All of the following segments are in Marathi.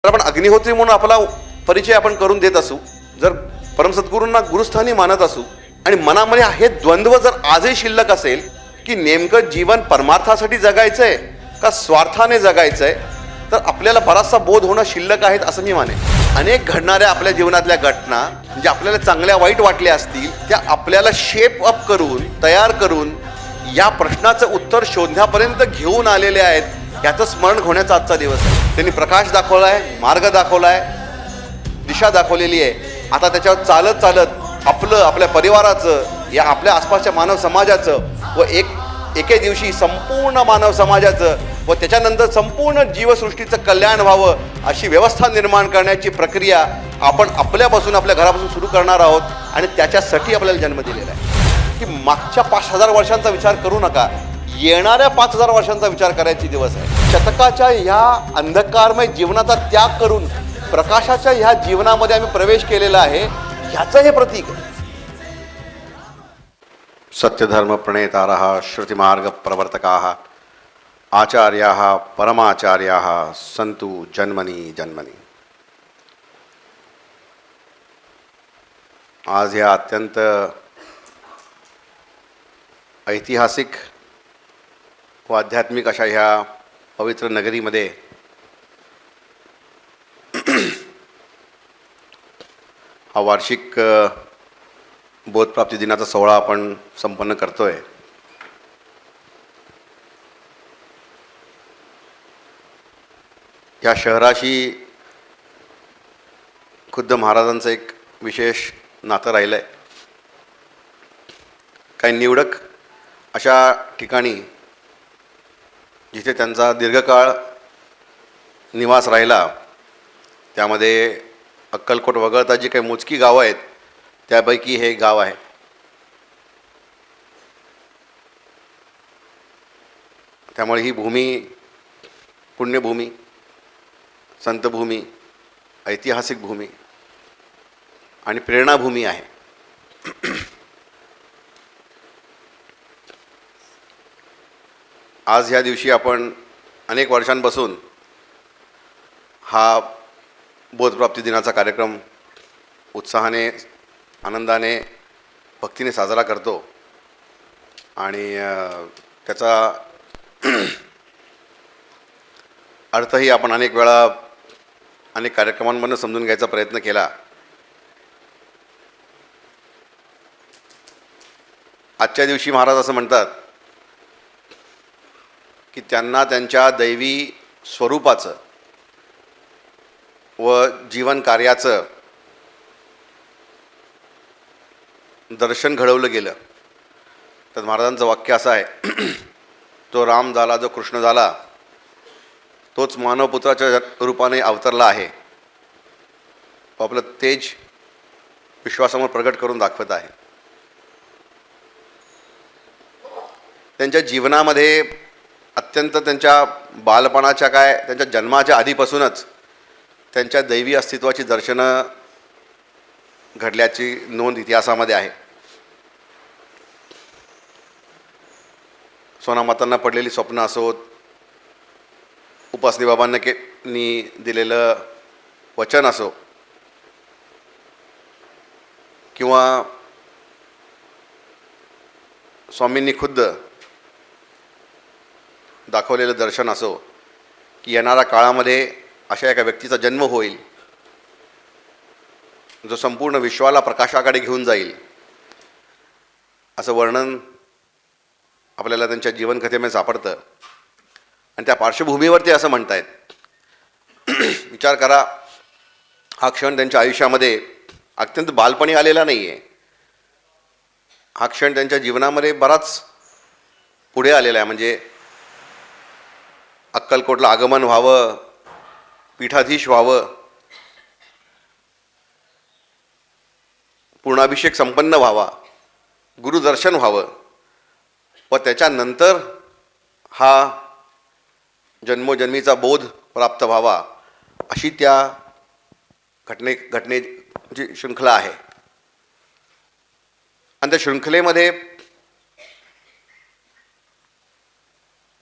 तर आपण अग्निहोत्री म्हणून आपला परिचय आपण करून देत असू, जर परमसद्गुरूंना गुरुस्थानी मानत असू आणि मनामध्ये हे द्वंद्व जर आजही शिल्लक असेल की नेमकं जीवन परमार्थासाठी जगायचंय का स्वार्थाने जगायचंय, तर आपल्याला बराचसा बोध होणं शिल्लक आहेत असं मी माने. अनेक घडणाऱ्या आपल्या जीवनातल्या घटना म्हणजे आपल्याला चांगल्या वाईट वाटल्या असतील, त्या आपल्याला शेप अप करून तयार करून या प्रश्नाचं उत्तर शोधण्यापर्यंत घेऊन आलेले आहेत. याचं स्मरण होण्याचा आजचा दिवस आहे. त्यांनी प्रकाश दाखवलाय, मार्ग दाखवलाय, दिशा दाखवलेली आहे. आता त्याच्यावर चालत चालत आपलं, आपल्या परिवाराचं, या आपल्या आसपासच्या मानव समाजाचं व एके दिवशी संपूर्ण मानव समाजाचं व त्याच्यानंतर संपूर्ण जीवसृष्टीचं कल्याण व्हावं अशी व्यवस्था निर्माण करण्याची प्रक्रिया आपण आपल्यापासून, आपल्या घरापासून सुरू करणार आहोत. आणि त्याच्यासाठी आपल्याला जन्म दिलेला आहे की मागच्या 5,000 वर्षांचा विचार करू नका, येणाऱ्या 5,000 वर्षांचा विचार करायचे दिवस आहे. शतकाच्या ह्या अंधकारमय जीवनाचा त्याग करून प्रकाशाच्या ह्या जीवनामध्ये आम्ही प्रवेश केलेला आहे, ह्याचं हे प्रतीक आहे. सत्यधर्म प्रणेतारः श्रुतिमार्ग प्रवर्तकाः आचार्याः परमाचार्याः सन्तु जन्मनि जन्मनि. आज या अत्यंत ऐतिहासिक व आध्यात्मिक अशा ह्या पवित्र नगरीमध्ये हा वार्षिक बोधप्राप्ती दिनाचा सोहळा आपण संपन्न करतोय. या शहराशी खुद्द महाराजांचं एक विशेष नातं राहिलं आहे. काही निवडक अशा ठिकाणी जिथे त्यांचा दीर्घकाळ निवास राहिला, त्यामध्ये अक्कलकोट वगळता जी काही मोजकी गावं आहेत त्यापैकी हे गाव आहे. त्यामुळे ही भूमी पुण्यभूमी, संतभूमी, ऐतिहासिक भूमी आणि प्रेरणाभूमी आहे. आज ह्या दिवशी आपण अनेक वर्षांपासून हा बोधप्राप्ती दिनाचा कार्यक्रम उत्साहाने, आनंदाने, भक्तीने साजरा करतो. आणि त्याचा अर्थही आपण अनेक वेळा अनेक कार्यक्रमांमधून समजून घ्यायचा प्रयत्न केला. आजच्या दिवशी महाराज असं म्हणतात की त्यांना त्यांच्या दैवी स्वरूपाचं व जीवन कार्याचं दर्शन घडवलं गेलं. तर महाराजांचं वाक्य असं आहे, तो राम झाला, जो कृष्ण झाला, तोच मानवपुत्राच्या रूपाने अवतरला आहे. तो आपलं तेज विश्वासमोर प्रगट करून दाखवत आहे. त्यांच्या जीवनामध्ये अत्यंत त्यांच्या बालपणाच्या त्यांच्या जन्माच्या आधीपासूनच त्यांच्या दैवी अस्तित्वाची दर्शनं घडल्याची नोंद इतिहासामध्ये आहे. सोनामातांना पडलेली स्वप्न असोत, उपासनी बाबांना दिलेलं वचन असो, किंवा स्वामींनी खुद्द दाखवलेलं दर्शन असो की येणाऱ्या काळामध्ये अशा एका व्यक्तीचा जन्म होईल जो संपूर्ण विश्वाला प्रकाशाकडे घेऊन जाईल, असं वर्णन आपल्याला त्यांच्या जीवनकथेमध्ये सापडतं. आणि त्या पार्श्वभूमीवरती असं म्हणतायत, विचार करा, हा क्षण त्यांच्या आयुष्यामध्ये अत्यंत बालपणी आलेला नाही आहे. हा क्षण त्यांच्या जीवनामध्ये बराच पुढे आलेला आहे. म्हणजे अक्कलकोटला आगमन व्हावं, पीठाधीश व्हावं, पूर्णाभिषेक संपन्न व्हावा, गुरुदर्शन व्हावं व त्याच्यानंतर हा जन्मोजन्मीचा बोध प्राप्त व्हावा, अशी त्या घटनेची शृंखला आहे. आणि त्या शृंखलेमध्ये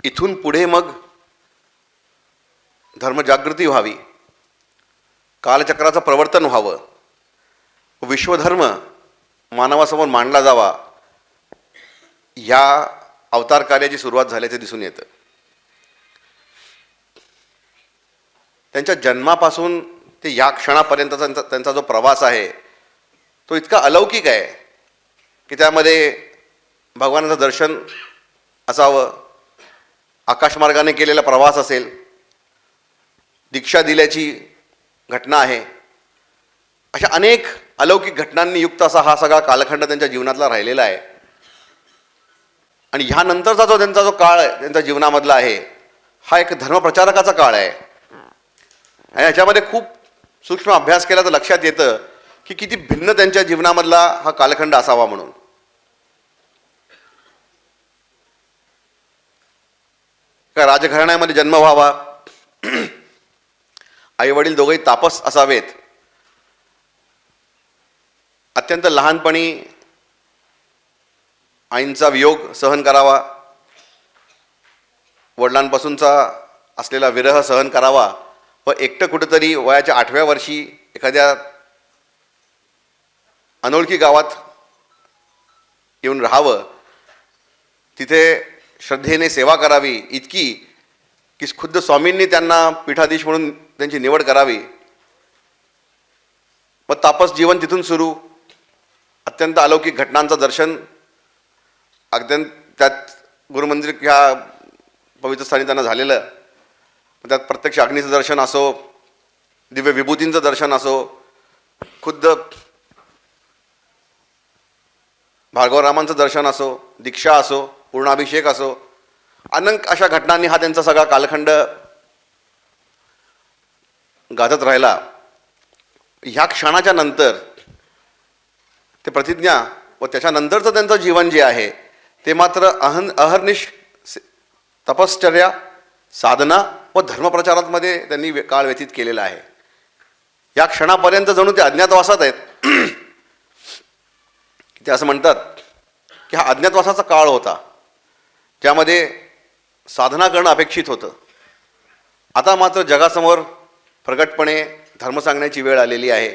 इथून पुढे मग धर्मजागृती व्हावी, कालचक्राचं प्रवर्तन व्हावं, विश्वधर्म मानवासमोर मांडला जावा, ह्या अवतार कार्याची सुरुवात झाल्याचे दिसून येतं. त्यांच्या जन्मापासून ते या क्षणापर्यंतचा त्यांचा जो प्रवास आहे तो इतका अलौकिक आहे की त्यामध्ये भगवानाचं दर्शन असावं, आकाशमार्गाने केलेला प्रवास असेल, दीक्षा दिल्याची घटना आहे, अशा अनेक अलौकिक घटनांनी युक्त असा हा सगळा कालखंड त्यांच्या जीवनातला राहिलेला आहे. आणि ह्यानंतरचा जो त्यांचा जो काळ त्यांच्या जीवनामधला आहे हा एक धर्मप्रचारकाचा काळ आहे. आणि ह्याच्यामध्ये खूप सूक्ष्म अभ्यास केला तर लक्षात येतं की किती भिन्न त्यांच्या जीवनामधला हा कालखंड असावा म्हणून. का राजघराण्यामध्ये जन्म व्हावा, आई वडील दोघेही तापस असावेत, अत्यंत लहानपणी आईंचा वियोग सहन करावा, वडिलांपासूनचा असलेला विरह सहन करावा व एकटं कुठंतरी वयाच्या 8व्या वर्षी एखाद्या अनोळखी गावात येऊन राहावं, तिथे श्रद्धेने सेवा करावी इतकी की खुद्द स्वामींनी त्यांना पीठाधीश म्हणून त्यांची निवड करावी. मग तापस जीवन तिथून सुरू, अत्यंत अलौकिक घटनांचं दर्शन अत्यंत त्यात गुरुमंदिर ह्या पवित्र स्थानी त्यांना झालेलं. त्यात प्रत्यक्ष अग्नीचं दर्शन असो, दिव्य विभूतींचं दर्शन असो, खुद्द भार्गवरामांचं दर्शन असो, दीक्षा असो, पूर्णाभिषेक असो, अनेक अशा घटनांनी हा त्यांचा सगळा कालखंड गाजत राहिला. ह्या क्षणाच्या नंतर ते प्रतिज्ञा व त्याच्यानंतरचं त्यांचं जीवन जे आहे ते मात्र अहर्निश तपश्चर्या, साधना व धर्मप्रचारामध्ये त्यांनी काळ व्यतीत केलेला आहे. या क्षणापर्यंत जणू ते अज्ञातवासात आहेत. ते असं म्हणतात की हा अज्ञातवासाचा काळ होता ज्यामध्ये साधना करणं अपेक्षित होतं. आता मात्र जगासमोर प्रगटपणे धर्म सांगण्याची वेळ आलेली आहे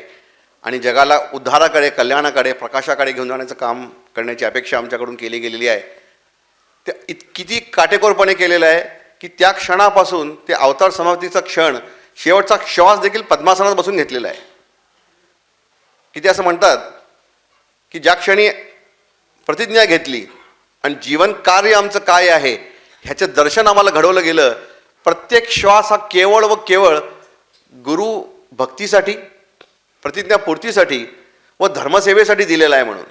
आणि जगाला उद्धाराकडे, कल्याणाकडे, प्रकाशाकडे घेऊन जाण्याचं काम करण्याची अपेक्षा आमच्याकडून केली गेलेली आहे. ते किती काटेकोरपणे केलेलं आहे की त्या क्षणापासून ते अवतार समाप्तीचा क्षण, शेवटचा श्वास देखील पद्मासनात बसून घेतलेला आहे. की ते असं म्हणतात की ज्या क्षणी प्रतिज्ञा घेतली आणि जीवन कार्य आमचं काय आहे ह्याचं दर्शन आम्हाला घडवलं गेलं, प्रत्येक श्वास हा केवळ व केवळ गुरु भक्तीसाठी, प्रतिज्ञापूर्तीसाठी व धर्मसेवेसाठी दिलेला आहे. म्हणून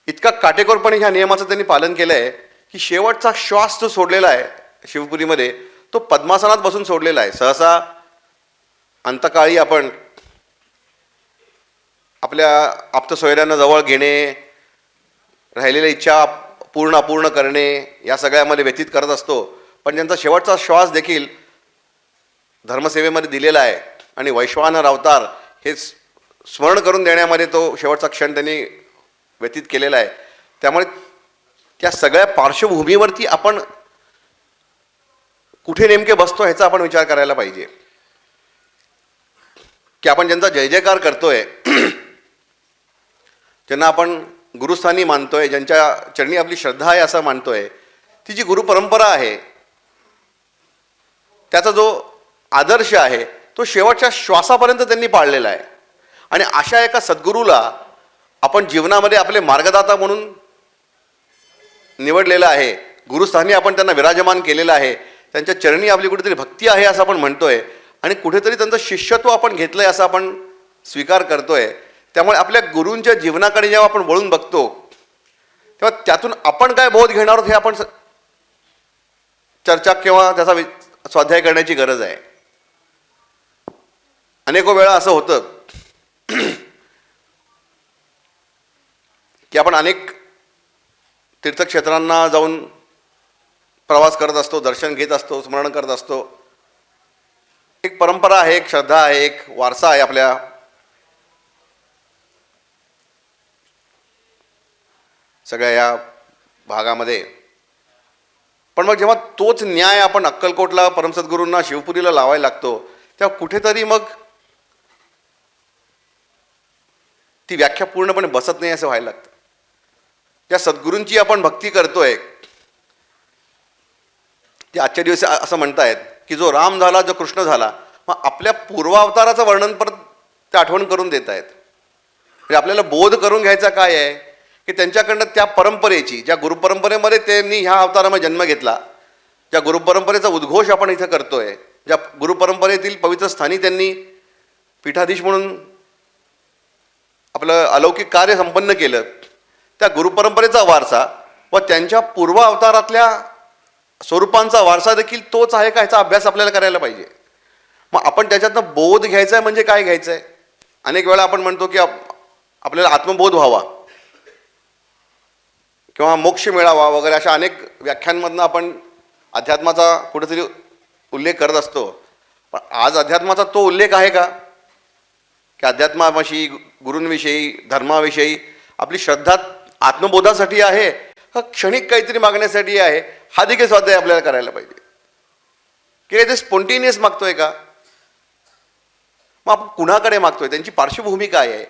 इतका काटेकोरपणे ह्या नियमाचं त्यांनी पालन केलं आहे की शेवटचा श्वास जो सोडलेला आहे शिवपुरीमध्ये तो पद्मासनात बसून सोडलेला आहे. सहसा अंतकाळी आपण आपल्या आप्तसोयऱ्यांना जवळ घेणे, राहिलेल्या इच्छा अपूर्ण करणे या सगळ्यामध्ये व्यतीत करत असतो, पण त्यांचा शेवटचा श्वास देखील धर्मसेवेमध्ये दिलेला आहे आणि वैश्वानर अवतार हे स्मरण करून देण्यामध्ये तो शेवटचा क्षण त्यांनी व्यतीत केलेला आहे. त्यामुळे त्या सगळ्या पार्श्वभूमीवरती आपण कुठे नेमके बसतो ह्याचा आपण विचार करायला पाहिजे. की आपण ज्यांचा जय जयकार करतोय, ज्यांना आपण गुरुस्थानी मानतोय, ज्यांच्या चरणी आपली श्रद्धा आहे असं मानतोय, ती जी गुरुपरंपरा आहे त्याचा जो आदर्श आहे तो शेवटच्या श्वासापर्यंत त्यांनी पाळलेला आहे. आणि अशा एका सद्गुरूला आपण जीवनामध्ये आपले मार्गदाता म्हणून निवडलेलं आहे, गुरुस्थानी आपण त्यांना विराजमान केलेलं आहे, त्यांच्या चरणी आपली कुठेतरी भक्ती आहे असं आपण म्हणतोय आणि कुठेतरी त्यांचं शिष्यत्व आपण घेतलंय असं आपण स्वीकार करतोय. त्यामुळे आपल्या गुरूंच्या जीवनाकडे जेव्हा आपण वळून बघतो तेव्हा त्यातून आपण काय बोध घेणार आहोत हे आपण चर्चा किंवा त्याचा स्वाध्याय करण्याची गरज आहे. अनेको वेळा असं होतं की आपण अनेक तीर्थक्षेत्रांना जाऊन प्रवास करत असतो, दर्शन घेत असतो, स्मरण करत असतो. एक परंपरा आहे, एक श्रद्धा आहे, एक वारसा आहे आपल्या सगळ्या या भागामध्ये. पण मग जेव्हा तोच न्याय आपण अक्कलकोटला परमसद्गुरूंना शिवपुरीला लावायला लागतो तेव्हा कुठेतरी मग ती व्याख्या पूर्णपणे बसत नाही असं व्हायला लागतं. ज्या सद्गुरूंची आपण भक्ती करतोय ते आजच्या दिवशी असं म्हणतायत की जो राम झाला, जो कृष्ण झाला, मग आपल्या पूर्वावताराचं वर्णन परत ते आठवण करून देत आहेत. म्हणजे आपल्याला बोध करून घ्यायचा काय आहे की त्यांच्याकडनं त्या परंपरेची, ज्या गुरुपरंपरेमध्ये त्यांनी ह्या अवतारामध्ये जन्म घेतला, ज्या गुरुपरंपरेचा उद्घोष आपण इथं करतोय, ज्या गुरुपरंपरेतील पवित्र स्थानी त्यांनी पीठाधीश म्हणून आपलं अलौकिक कार्य संपन्न केलं, त्या गुरुपरंपरेचा वारसा व त्यांच्या पूर्व अवतारातल्या स्वरूपांचा वारसा देखील तोच आहे का, ह्याचा अभ्यास आपल्याला करायला पाहिजे. मग आपण त्याच्यातनं बोध घ्यायचा आहे म्हणजे काय घ्यायचं आहे. अनेक वेळा आपण म्हणतो की आपल्याला आत्मबोध व्हावा किंवा मोक्ष मिळावा वगैरे, अशा अनेक व्याख्यांमधनं आपण अध्यात्माचा कुठेतरी उल्लेख करत असतो. पण आज अध्यात्माचा तो उल्लेख आहे का की अध्यात्माविषयी, गुरूंविषयी, धर्माविषयी आपली श्रद्धा आत्मबोधासाठी आहे का क्षणिक काहीतरी मागण्यासाठी आहे, हा देखील स्वाध्याय आपल्याला करायला पाहिजे. की ते स्पॉन्टेनियस मागतोय का, मग आपण कुणाकडे मागतोय, त्यांची पार्श्वभूमी काय आहे,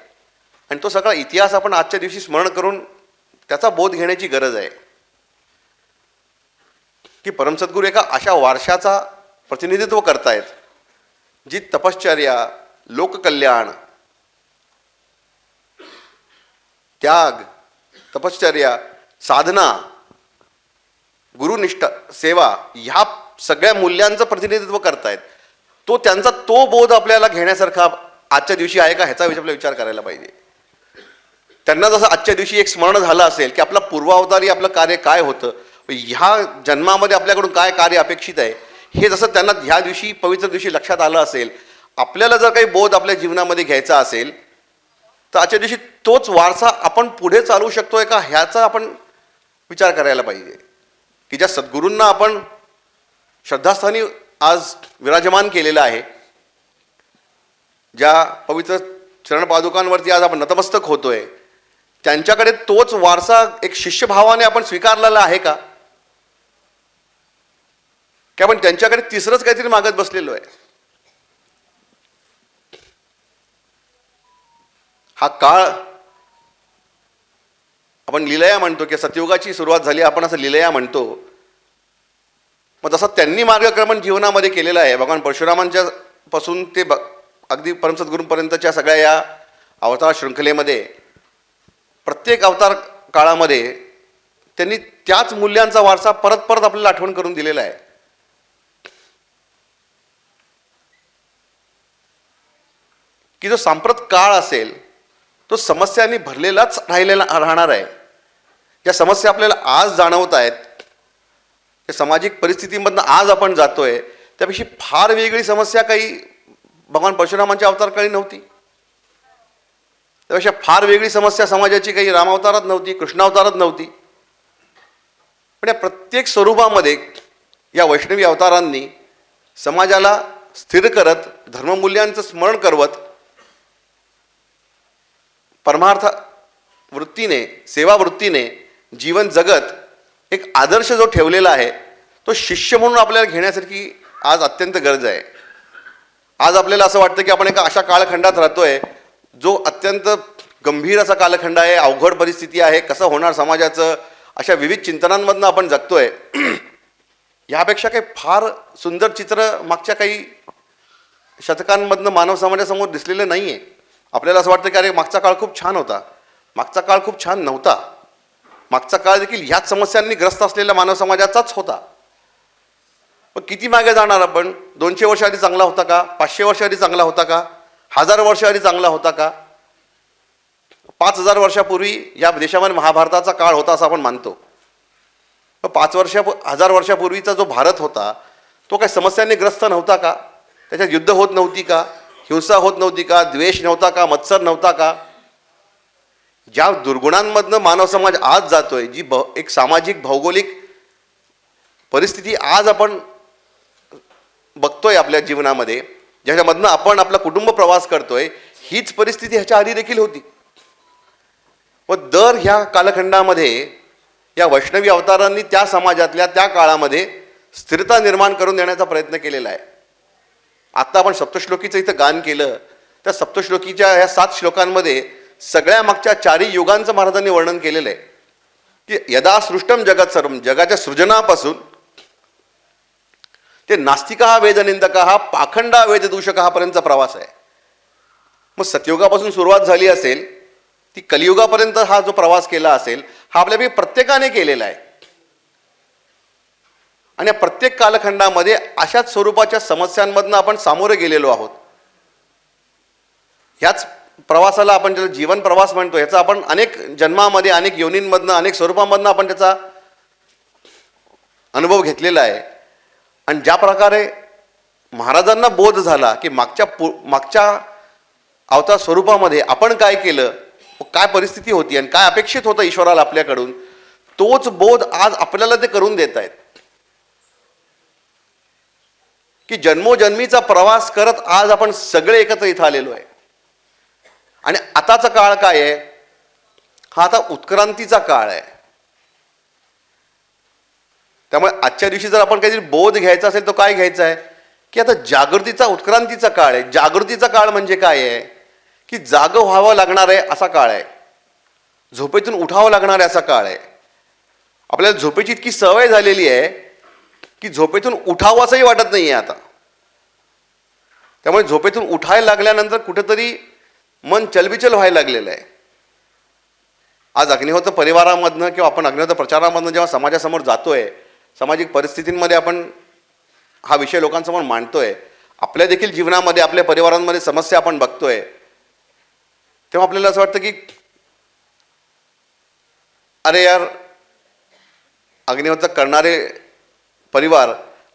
आणि तो सगळा इतिहास आपण आजच्या दिवशी स्मरण करून त्याचा बोध घेण्याची गरज आहे. की परमसद्गुरू एका अशा वारशाचा प्रतिनिधित्व करतायत जी तपश्चर्या, लोककल्याण, त्याग, तपश्चर्या, साधना, गुरुनिष्ठा, सेवा, ह्या सगळ्या मूल्यांचं प्रतिनिधित्व करतायत. तो त्यांचा तो बोध आपल्याला घेण्यासारखा आजच्या दिवशी आहे का, ह्याचा आपला विचार करायला पाहिजे. त्यांना जसं आजच्या दिवशी एक स्मरण झालं असेल की आपला पूर्वावतारी आपलं कार्य काय होतं, ह्या जन्मामध्ये आपल्याकडून काय कार्य अपेक्षित आहे, हे जसं त्यांना ह्या दिवशी, पवित्र दिवशी लक्षात आलं असेल, आपल्याला जर काही बोध आपल्या जीवनामध्ये घ्यायचा असेल तर आजच्या दिवशी तोच वारसा आपण पुढे चालवू शकतोय का, ह्याचा आपण विचार करायला पाहिजे. की ज्या सद्गुरूंना आपण श्रद्धास्थानी आज विराजमान केलेलं आहे, ज्या पवित्र चरणपादुकांवरती आज आपण नतमस्तक होतोय, त्यांच्याकडे तोच वारसा एक शिष्यभावाने आपण स्वीकारलेला आहे का, की आपण त्यांच्याकडे तिसरंच काहीतरी मागत बसलेलो आहे. हा काळ आपण लीलया म्हणतो की सतयुगाची सुरुवात झाली, आपण असं लीलया म्हणतो. मग जसं त्यांनी मार्गक्रमण जीवनामध्ये केलेलं आहे, भगवान परशुरामांच्या पासून ते अगदी परमसद्गुरूंपर्यंतच्या सगळ्या या अवतार शृंखलेमध्ये प्रत्येक अवतार काळामध्ये त्यांनी त्याच मूल्यांचा वारसा परत परत आपल्याला आठवण करून दिलेला आहे. की जो सांप्रत काळ असेल तो समस्यांनी भरलेलाच राहणार आहे. ज्या समस्या आपल्याला आज जाणवत आहेत, त्या सामाजिक परिस्थितीमधनं आज आपण जातोय, त्यापेक्षा फार वेगळी समस्या काही भगवान परशुरामांच्या अवतारकाळी नव्हती. त्यापेक्षा फार वेगळी समस्या समाजाची काही रामावतारात नव्हती, कृष्णावतारात नव्हती. पण या प्रत्येक स्वरूपामध्ये या वैष्णवी अवतारांनी समाजाला स्थिर करत, धर्ममूल्यांचं स्मरण करवत, परमार्थ वृत्तीने, सेवा वृत्तीने जीवन जगत एक आदर्श जो ठेवलेला आहे, तो शिष्य म्हणून आपल्याला घेण्यासारखी आज अत्यंत गरज आहे. आज आपल्याला असं वाटतं की आपण एका अशा कालखंडात राहतोय जो अत्यंत गंभीर असा कालखंड आहे, अवघड परिस्थिती आहे, कसं होणार समाजाचं, अशा विविध चिंतनांमधनं आपण जगतोय. ह्यापेक्षा काही फार सुंदर चित्र मागच्या काही शतकांमधनं मानव समाजासमोर दिसलेलं नाही आहे. आपल्याला असं वाटतं की अरे मागचा काळ खूप छान होता, मागचा काळ खूप छान नव्हता. मागचा काळ देखील ह्याच समस्यांनी ग्रस्त असलेल्या मानव समाजाचाच होता. पण किती मागे जाणार आपण, 200 वर्ष आधी चांगला होता का, 500 वर्ष आधी चांगला होता का, 1000 वर्ष आधी चांगला होता का, 5000 वर्षापूर्वी या देशामध्ये महाभारताचा काळ होता असं आपण मानतो. 1000 वर्षापूर्वीचा जो भारत होता तो काही समस्यांनी ग्रस्त नव्हता का, त्याच्यात युद्ध होत नव्हती का, हिंसा होत नव्हती का, द्वेष नव्हता का, मत्सर नव्हता का. ज्या दुर्गुणांमधनं मानव समाज आज जातोय, जी एक सामाजिक भौगोलिक परिस्थिती आज आपण बघतोय आपल्या जीवनामध्ये, ज्याच्यामधनं आपण आपला कुटुंब प्रवास करतोय, हीच परिस्थिती ह्याच्या आधी देखील होती. व दर ह्या कालखंडामध्ये या वैष्णवी अवतारांनी त्या समाजातल्या त्या काळामध्ये स्थिरता निर्माण करून देण्याचा प्रयत्न केलेला आहे. आत्ता आपण सप्तश्लोकीचं इथं गान केलं, त्या सप्तश्लोकीच्या ह्या 7 श्लोकांमध्ये सगळ्या मागच्या चारही युगांचं महाराजांनी वर्णन केलेलं आहे की यदा सृष्टम जगत सर्वम, जगाच्या सृजनापासून ते नास्तिका वेदनिंदका हा पाखंडा वेददूषक हा पर्यंतचा प्रवास आहे. मग सतयुगापासून सुरुवात झाली असेल ती कलियुगापर्यंत हा जो प्रवास केला असेल हा आपल्यापैकी प्रत्येकाने केलेला आहे. आणि या प्रत्येक कालखंडामध्ये अशाच स्वरूपाच्या समस्यांमधनं आपण सामोरे गेलेलो आहोत. ह्याच प्रवासाला आपण ज्याला जीवन प्रवास म्हणतो, ह्याचा आपण अनेक जन्मामध्ये, अनेक योनींमधनं, अनेक स्वरूपांमधनं आपण त्याचा अनुभव घेतलेला आहे. आणि ज्या प्रकारे महाराजांना बोध झाला की मागच्या अवतार स्वरूपामध्ये आपण काय केलं, काय परिस्थिती होती आणि काय अपेक्षित होतं ईश्वराला आपल्याकडून, तोच बोध आज आपल्याला ते करून देत आहेत की जन्मोजन्मीचा प्रवास करत आज आपण सगळे एकत्र इथं आलेलो आहे. आणि आताचा काळ काय आहे, हा आता उत्क्रांतीचा काळ आहे. त्यामुळे आजच्या दिवशी जर आपण काहीतरी बोध घ्यायचा असेल तर काय घ्यायचा आहे की आता जागृतीचा उत्क्रांतीचा काळ आहे. जागृतीचा काळ म्हणजे काय आहे की जागं व्हावं लागणार आहे असा काळ आहे, झोपेतून उठावं लागणार आहे असा काळ आहे. आपल्याला झोपेची इतकी सवय झालेली आहे की झोपेतून उठावं असंही वाटत नाही आहे आता. त्यामुळे झोपेतून उठायला लागल्यानंतर कुठेतरी मन चलबिचल व्हायला लागलेलं आहे. आज अग्निहोत्र परिवारामधनं किंवा आपण अग्निहोत्र प्रचारामधनं जेव्हा समाजासमोर जातोय, सामाजिक परिस्थितींमध्ये आपण हा विषय लोकांसमोर मांडतोय, आपल्या देखील जीवनामध्ये आपल्या परिवारांमध्ये समस्या आपण बघतोय, तेव्हा आपल्याला असं वाटतं की अरे यार, अग्निहोत्र करणारे परिवार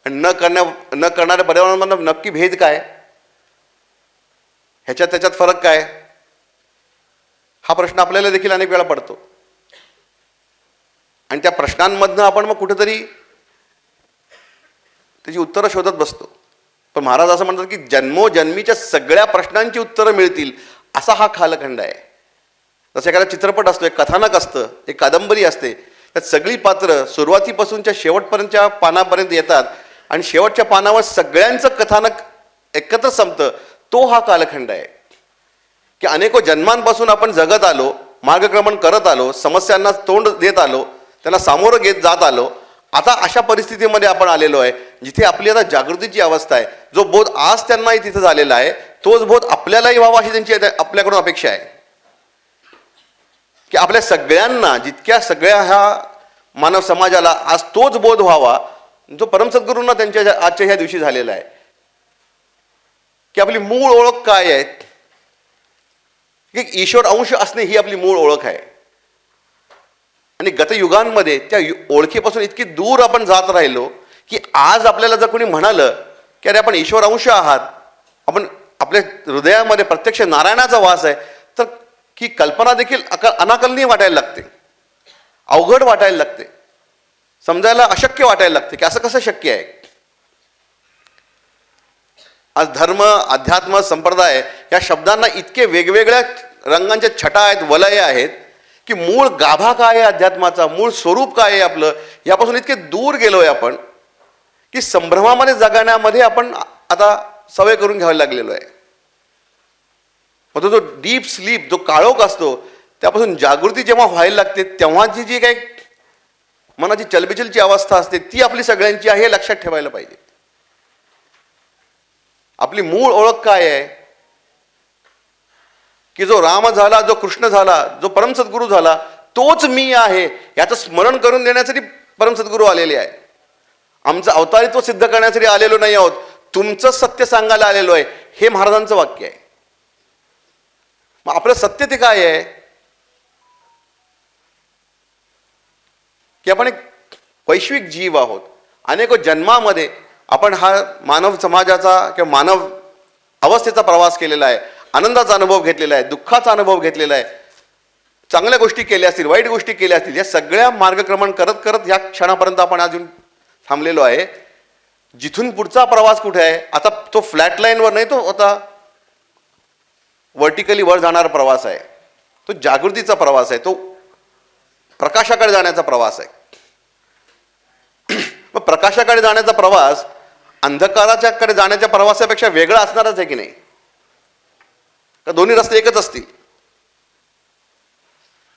आणि न करणाऱ्या परिवारांमधनं नक्की भेद काय, ह्याच्यात त्याच्यात फरक काय, हा प्रश्न आपल्याला देखील अनेक वेळा पडतो. आणि त्या प्रश्नांमधनं आपण मग कुठेतरी त्याची उत्तरं शोधत बसतो. पण महाराज असं म्हणतात की जन्मोजन्मीच्या सगळ्या प्रश्नांची उत्तरं मिळतील असा हा कालखंड आहे. जसं एखादा चित्रपट असतो, एक कथानक असतं, एक कादंबरी असते, त्यात सगळी पात्र सुरुवातीपासूनच्या शेवटपर्यंतच्या पानापर्यंत येतात आणि शेवटच्या पानावर सगळ्यांचं कथानक एकत्र संपतं. तो हा कालखंड आहे की अनेको जन्मांपासून आपण जगत आलो, मार्गक्रमण करत आलो, समस्यांना तोंड देत आलो, त्यांना सामोरं घेत जात आलो. आता अशा परिस्थितीमध्ये आपण आलेलो आहे जिथे आपली आता जागृतीची अवस्था आहे. जो बोध आज त्यांनाही तिथं झालेला आहे तोच बोध आपल्यालाही व्हावा अशी त्यांची आपल्याकडून अपेक्षा आहे की आपल्या सगळ्यांना, जितक्या सगळ्या ह्या मानव समाजाला आज तोच बोध व्हावा जो परमसद्गुरूंना त्यांच्या आजच्या ह्या दिवशी झालेला आहे की आपली मूळ ओळख काय आहे, की ईश्वर अंश असणे ही आपली मूळ ओळख आहे. आणि गतयुगांमध्ये त्या ओळखीपासून इतकी दूर आपण जात राहिलो की आज आपल्याला जर कोणी म्हणालं की अरे आपण ईश्वर अंश आहात, आपण आपल्या हृदयामध्ये प्रत्यक्ष नारायणाचा वास आहे, तर ही कल्पना देखील अनाकलनीय वाटायला लागते, अवघड वाटायला लागते, समजायला अशक्य वाटायला लागते की असं कसं शक्य आहे. आज धर्म, अध्यात्म, संप्रदाय या शब्दांना इतके वेगवेगळ्या रंगांच्या छटा आहेत, वलय आहेत की मूळ गाभा काय आहे अध्यात्माचा, मूळ स्वरूप काय आहे आपलं, यापासून इतके दूर गेलोय आपण की संभ्रमामध्ये जगण्यामध्ये आपण आता सवय करून घ्यायला लागलेलो आहे. मग तो जो डीप स्लीप, जो काळोख असतो, त्यापासून जागृती जेव्हा व्हायला लागते तेव्हाची जी काही मनाची चलबिचलची अवस्था असते ती आपली सगळ्यांची आहे हे लक्षात ठेवायला पाहिजे. आपली मूळ ओळख काय आहे की जो राम झाला, जो कृष्ण झाला, जो परमसद्गुरू झाला, तोच मी आहे याचं स्मरण करून देण्यासाठी परमसद्गुरू आलेले आहे. आमचं अवतारित्व सिद्ध करण्यासाठी आलेलो नाही आहोत, तुमचं सत्य सांगायला आलेलो आहे, हे महाराजांचं वाक्य आहे. मग आपलं सत्य ते काय आहे की आपण एक वैश्विक जीव आहोत. अनेक जन्मामध्ये आपण हा मानव समाजाचा किंवा मानव अवस्थेचा प्रवास केलेला आहे, आनंदाचा अनुभव घेतलेला आहे, दुःखाचा अनुभव घेतलेला आहे, चांगल्या गोष्टी केल्या असतील, वाईट गोष्टी केल्या असतील, या सगळ्या मार्गक्रमण करत करत या क्षणापर्यंत आपण अजून थांबलेलो आहे. जिथून पुढचा प्रवास कुठे आहे, आता तो फ्लॅट लाईनवर नाही, तो आता वर्टिकली वर जाणारा प्रवास आहे, तो जागृतीचा प्रवास आहे, तो प्रकाशाकडे जाण्याचा प्रवास आहे. मग प्रकाशाकडे जाण्याचा प्रवास अंधकाराच्याकडे जाण्याच्या प्रवासापेक्षा वेगळा असणारच आहे की नाही, का दोन्ही रस्ते एकच असतील.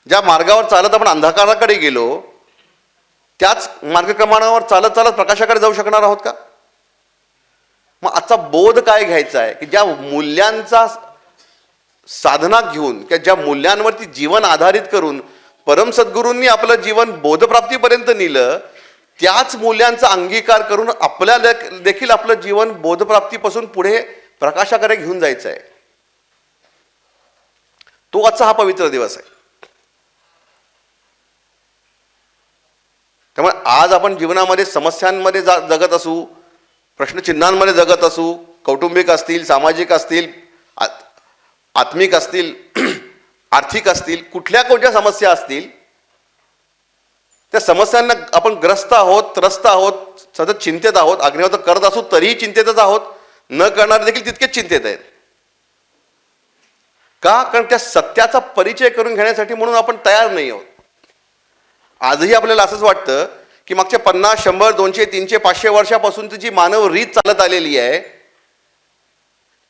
ज्या मार्गावर चालत आपण अंधकाराकडे गेलो त्याच मार्गक्रमणावर चालत चालत प्रकाशाकडे जाऊ शकणार आहोत का? मग आजचा बोध काय घ्यायचा आहे की ज्या मूल्यांचा साधना घेऊन किंवा ज्या मूल्यांवरती जीवन आधारित करून परम सद्गुरूंनी आपलं जीवन बोधप्राप्तीपर्यंत नेलं, त्याच मूल्यांचा अंगीकार करून आपल्याला देखील आपलं जीवन बोधप्राप्तीपासून पुढे प्रकाशाकडे घेऊन जायचं आहे. तो आजचा हा पवित्र दिवस आहे. त्यामुळे आज आपण जीवनामध्ये समस्यांमध्ये जगत असू, प्रश्नचिन्हांमध्ये जगत असू, कौटुंबिक असतील, सामाजिक असतील, आत्मिक असतील, आर्थिक असतील, कुठल्या कोणत्या समस्या असतील, त्या समस्यांना आपण ग्रस्त आहोत, त्रस्त आहोत, सतत चिंतेत आहोत. अग्निहोत्र करत असू तरीही चिंतेतच आहोत, न करणारे देखील तितकेच चिंतेत आहेत. का? कारण त्या सत्याचा परिचय करून घेण्यासाठी म्हणून आपण तयार नाही आहोत. आजही आपल्याला असंच वाटतं की मागच्या 50, 100, 200, 300, 500 वर्षापासूनची जी मानव रीत चालत आलेली आहे,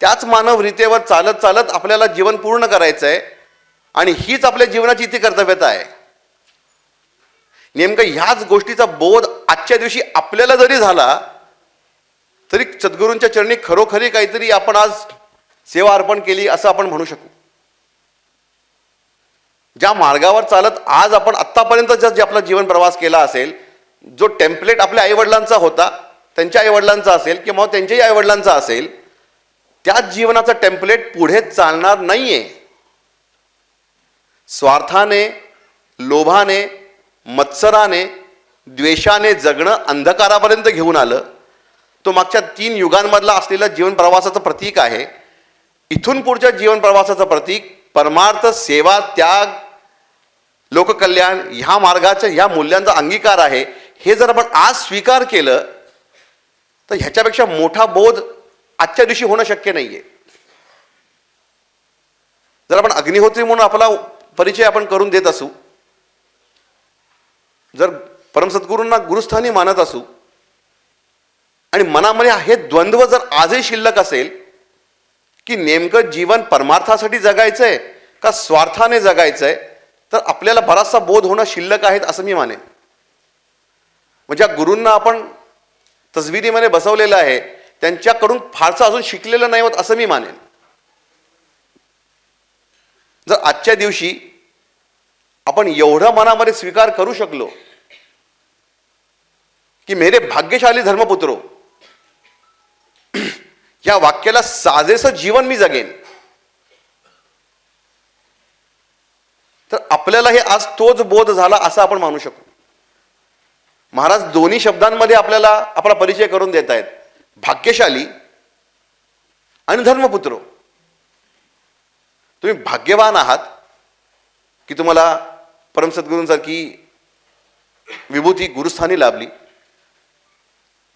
त्याच मानव रीतेवर चालत चालत आपल्याला जीवन पूर्ण करायचं आहे आणि हीच आपल्या जीवनाची इथे कर्तव्यता आहे. नेमकं ह्याच गोष्टीचा बोध आजच्या दिवशी आपल्याला जरी झाला तरी सद्गुरूंच्या चरणी खरोखरी काहीतरी आपण आज सेवा अर्पण केली असं आपण म्हणू शकू. ज्या मार्गावर चालत आज आपण आत्तापर्यंत जे आपला जीवन प्रवास केला असेल, जो टेम्पलेट आपल्या आईवडिलांचा होता, त्यांच्या आईवडिलांचा असेल किंवा त्यांच्याही आईवडिलांचा असेल, त्याच जीवनाचा टेम्पलेट पुढे चालणार नाहीये. स्वार्थाने, लोभाने, मत्सराने, द्वेषाने जगणं अंधकारापर्यंत घेऊन आलं. तो मागच्या 3 युगांमधला असलेला जीवन प्रवासाचं प्रतीक आहे. इथून पुढच्या जीवन प्रवासाचं प्रतीक परमार्थ, सेवा, त्याग, लोककल्याण ह्या मार्गाच्या ह्या मूल्यांचा अंगीकार आहे. हे जर आपण आज स्वीकार केलं तर ह्याच्यापेक्षा मोठा बोध आजच्या दिवशी होणं शक्य नाहीये. जर आपण अग्निहोत्री म्हणून आपला परिचय आपण करून देत असू, जर परमसद्गुरूंना गुरुस्थानी मानत असू आणि मनामध्ये हे द्वंद्व जर आजही शिल्लक असेल की नेमकं जीवन परमार्थासाठी जगायचंय का स्वार्थाने जगायचंय, तर आपल्याला बराचसा बोध होणं शिल्लक आहेत असं मी मानेन. म्हणजे गुरूंना आपण तसबिरीमध्ये बसवलेलं आहे, त्यांच्याकडून फारसं अजून शिकलेलं नाही होत असं मी मानेन. जर आजच्या दिवशी आपण एवढं मनामध्ये स्वीकार करू शकलो की मेरे भाग्यशाली धर्मपुत्रो, या वाक्याला साजेसं जीवन मी जगेन, तर आपल्याला हे आज तोच बोध झाला असं आपण मानू शकू. महाराज दोन्ही शब्दांमध्ये आपल्याला आपला परिचय करून देत आहेत, भाग्यशाली आणि धर्मपुत्रो. तुम्ही भाग्यवान आहात की तुम्हाला परमसद्गुरूंसारखी विभूती गुरुस्थानी लाभली.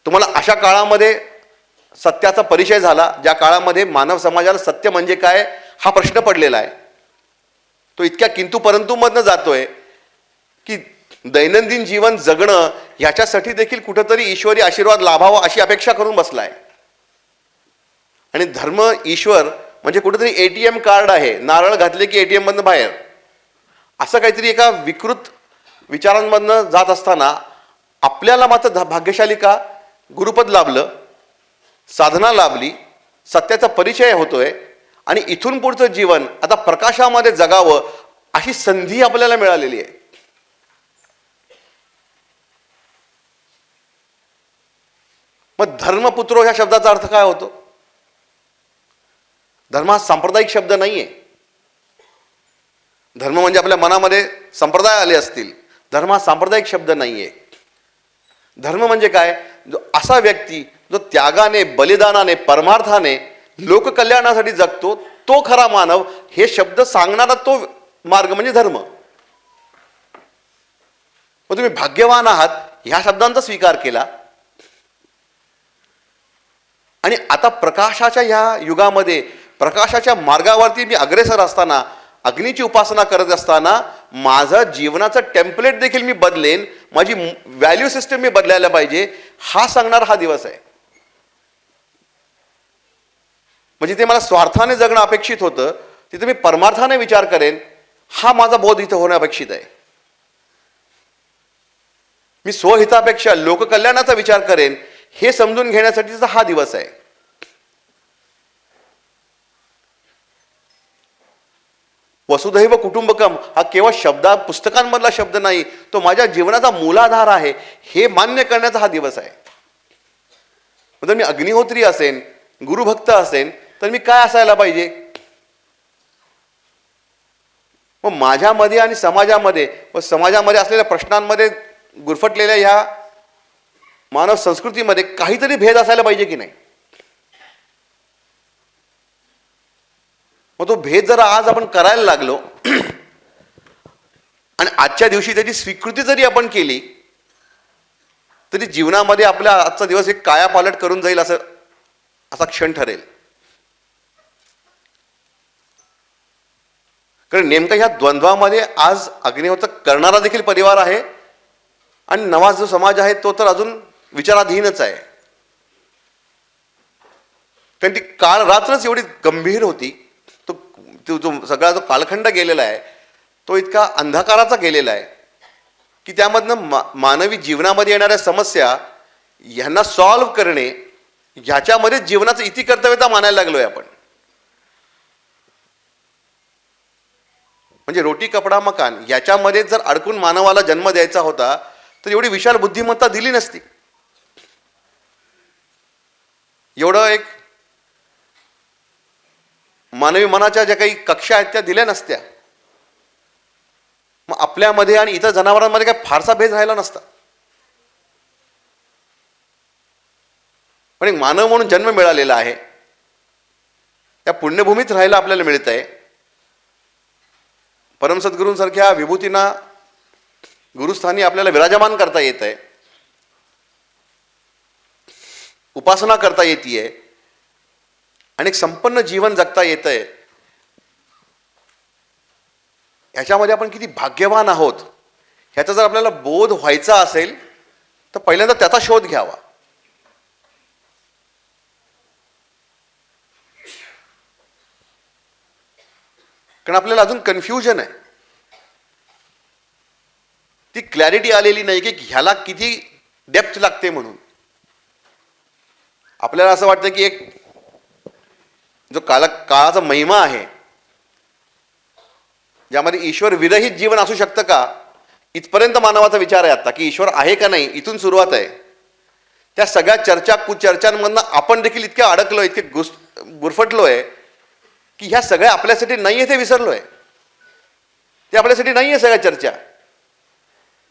तुम्हाला अशा काळामध्ये सत्याचा परिचय झाला ज्या काळामध्ये मानव समाजाला सत्य म्हणजे काय हा प्रश्न पडलेला आहे. तो इतक्या किंतु परंतु मधनं जातोय की दैनंदिन जीवन जगणं ह्याच्यासाठी देखील कुठंतरी ईश्वरी आशीर्वाद लाभावा अशी अपेक्षा करून बसलाय. आणि धर्म ईश्वर म्हणजे कुठेतरी ATM कार्ड आहे, नारळ घातले की ATM मधनं बाहेर, असं काहीतरी एका विकृत विचारांमधनं जात असताना आपल्याला मात्र भाग्यशाली का गुरुपद लाभलं, साधना लाभली, सत्याचा परिचय होतोय आणि इथून पुढचं जीवन आता प्रकाशामध्ये जगावं अशी संधी आपल्याला मिळालेली आहे. मग धर्मपुत्रो ह्या शब्दाचा अर्थ काय होतो? धर्म हा सांप्रदायिक शब्द नाहीये. धर्म म्हणजे आपल्या मनामध्ये संप्रदाय आले असतील. धर्म हा सांप्रदायिक शब्द नाहीये. धर्म म्हणजे काय? जो असा व्यक्ती जो त्यागाने, बलिदानाने, परमार्थाने लोककल्याणासाठी जगतो तो खरा मानव, हे शब्द सांगणारा तो मार्ग म्हणजे धर्म. मग तुम्ही भाग्यवान आहात ह्या शब्दांचा स्वीकार केला आणि आता प्रकाशाच्या ह्या युगामध्ये प्रकाशाच्या मार्गावरती मी अग्रेसर असताना, अग्नीची उपासना करत असताना माझं जीवनाचं टेम्पलेट देखील मी बदलेन, माझी व्हॅल्यू सिस्टम मी बदलायला पाहिजे हा सांगणारा हा दिवस आहे. म्हणजे ते मला स्वार्थाने जगणं अपेक्षित होतं, तिथे मी परमार्थाने विचार करेन, हा माझा बोध इथं होणं अपेक्षित आहे. मी स्वहितापेक्षा लोककल्याणाचा विचार करेन हे समजून घेण्यासाठीचा हा दिवस आहे. वसुधैव कुटुंबकम हा केवळ पुस्तकांमधला शब्द नाही, तो माझ्या जीवनाचा मूलाधार आहे हे मान्य करण्याचा हा दिवस आहे. जर मी अग्निहोत्री असेन, गुरुभक्त असेन, तर मी काय असायला पाहिजे? मग माझ्यामध्ये आणि समाजामध्ये असलेल्या प्रश्नांमध्ये गुरफटलेल्या ह्या मानव संस्कृतीमध्ये काहीतरी भेद असायला पाहिजे की नाही? मग तो भेद जर आज आपण करायला लागलो आणि आजच्या दिवशी त्याची स्वीकृती जरी आपण केली तरी जीवनामध्ये आपला आजचा दिवस एक कायापालट करून जाईल असा क्षण ठरेल. कारण नेमकं ह्या द्वंद्वामध्ये आज अग्निहोत्र करणारा देखील परिवार आहे आणि नवा जो समाज आहे तो तर अजून विचाराधीनच आहे. कारण ती काळ रात्रच एवढी गंभीर होती. तो जो सगळा जो कालखंड गेलेला आहे तो इतका अंधकाराचा गेलेला आहे की त्यामधनं मानवी जीवनामध्ये येणाऱ्या समस्या ह्यांना सॉल्व्ह करणे ह्याच्यामध्ये जीवनाचं इति कर्तव्यता मानायला लागलोय आपण. म्हणजे रोटी कपडा मकान याच्यामध्ये जर अडकून मानवाला जन्म द्यायचा होता तर एवढी विशाल बुद्धिमत्ता दिली नसती. एवढं एक मानवी मनाच्या ज्या काही कक्षा आहेत त्या दिल्या नसत्या. मग आपल्यामध्ये आणि इतर जनावरांमध्ये काही फारसा भेद राहिला नसता. पण एक मानव म्हणून जन्म मिळालेला आहे, त्या पुण्यभूमीत राहायला आपल्याला मिळत आहे. परमसद्गुरूंसारख्या विभूतींना गुरुस्थानी आपल्याला विराजमान करता येत आहे, उपासना करता येते आणि एक संपन्न जीवन जगता येत आहे. ह्याच्यामध्ये आपण किती भाग्यवान आहोत ह्याचा जर आपल्याला बोध व्हायचा असेल तर पहिल्यांदा त्याचा शोध घ्यावा. कारण आपल्याला अजून कन्फ्युजन आहे, ती क्लॅरिटी आलेली नाही की ह्याला किती डेप्थ लागते. म्हणून आपल्याला असं वाटतं की एक जो काळाचा महिमा आहे ज्यामध्ये ईश्वर विरहित जीवन असू शकतं का, इथपर्यंत मानवाचा विचार आहे आता की ईश्वर आहे का नाही, इथून सुरुवात आहे. त्या सगळ्या चर्चा कुचर्चांमधनं आपण देखील इतके अडकलोय, इतके गुरफटलोय की ह्या सगळ्या आपल्यासाठी नाही आहे ते विसरलोय. ते आपल्यासाठी नाही आहे सगळ्या चर्चा.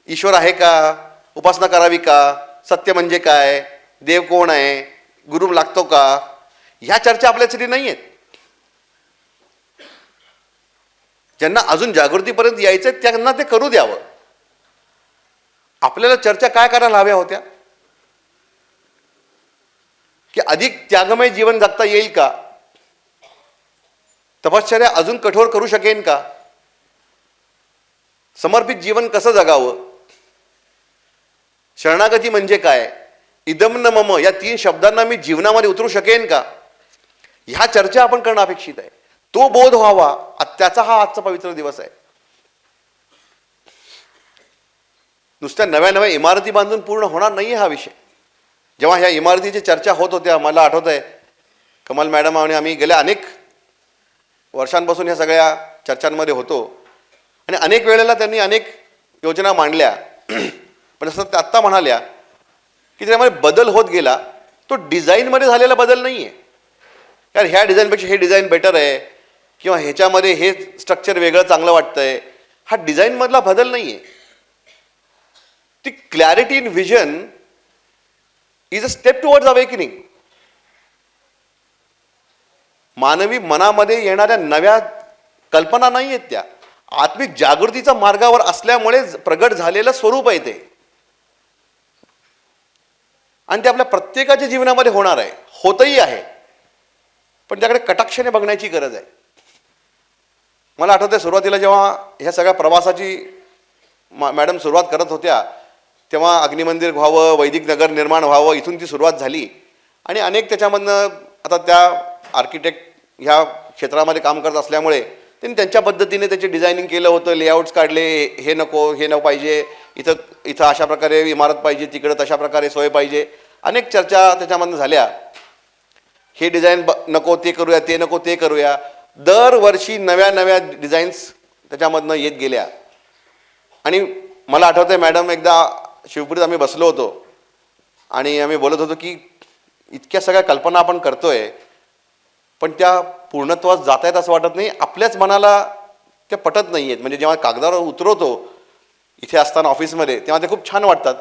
ईश्वर आहे का, उपासना करावी का, सत्य म्हणजे काय, देव कोण आहे, गुरु लागतो का, ह्या चर्चा आपल्यासाठी नाही आहेत. ज्यांना अजून जागृतीपर्यंत यायचं त्यांना ते करू द्यावं. आपल्याला चर्चा काय करायला हव्या होत्या की अधिक त्यागमय जीवन जगता येईल का, तपश्चर्या अजून कठोर करू शकेन का, समर्पित जीवन कसं जगावं, शरणागती म्हणजे काय, इदम न मम या 3 शब्दांना मी जीवनामध्ये उतरू शकेन का, ह्या चर्चा आपण करणं अपेक्षित आहे. तो बोध व्हावा, त्याचा हा आजचा पवित्र दिवस आहे. नुसत्या नव्या नव्या इमारती बांधून पूर्ण होणार नाहीये हा विषय. जेव्हा ह्या इमारतीची चर्चा होत होत्या, मला आठवत आहे कमल मॅडम आणि आम्ही गेल्या अनेक वर्षांपासून ह्या सगळ्या चर्चांमध्ये होतो आणि अनेक वेळेला त्यांनी अनेक योजना मांडल्या. पण असं त्या आत्ता म्हणाल्या की त्यामध्ये बदल होत गेला, तो डिझाईनमध्ये झालेला बदल नाही आहे. कारण ह्या डिझाईनपेक्षा हे डिझाईन बेटर आहे किंवा ह्याच्यामध्ये हे स्ट्रक्चर वेगळं चांगलं वाटतंय, हा डिझाईनमधला बदल नाही आहे. ती clarity in vision is a step towards awakening. मानवी मनामध्ये येणाऱ्या नव्या कल्पना नाही आहेत, त्या आत्मिक जागृतीच्या मार्गावर असल्यामुळे प्रगट झालेलं स्वरूप आहे ते. आणि ते आपल्या प्रत्येकाच्या जीवनामध्ये होणार आहे, होतही आहे. पण त्याकडे कटाक्षाने बघण्याची गरज आहे. मला आठवतं सुरुवातीला जेव्हा ह्या सगळ्या प्रवासाची मॅडम सुरुवात करत होत्या तेव्हा अग्निमंदिर व्हावं, वैदिक नगर निर्माण व्हावं, इथून ती सुरुवात झाली. आणि अनेक त्याच्यामधनं आता त्या आर्किटेक्ट ह्या क्षेत्रामध्ये काम करत असल्यामुळे त्यांनी त्यांच्या पद्धतीने त्याचे डिझायनिंग केलं होतं, लेआउट्स काढले, हे नको, हे नको पाहिजे, इथं इथं अशा प्रकारे इमारत पाहिजे, तिकडं तशा प्रकारे सोय पाहिजे. अनेक चर्चा त्याच्यामधनं झाल्या. हे डिझाईन नको, ते करूया, ते नको, ते करूया. दरवर्षी नव्या नव्या डिझाईन्स त्याच्यामधनं येत गेल्या. आणि मला आठवतंय मॅडम, एकदा शिवपुरीत आम्ही बसलो होतो आणि आम्ही बोलत होतो की इतक्या सगळ्या कल्पना आपण करतोय, पण त्या पूर्णत्वास जात आहेत असं वाटत नाही. आपल्याच मनाला त्या पटत नाही आहेत. म्हणजे जेव्हा कागदावर उतरवतो इथे असताना ऑफिसमध्ये, तेव्हा ते खूप छान वाटतात.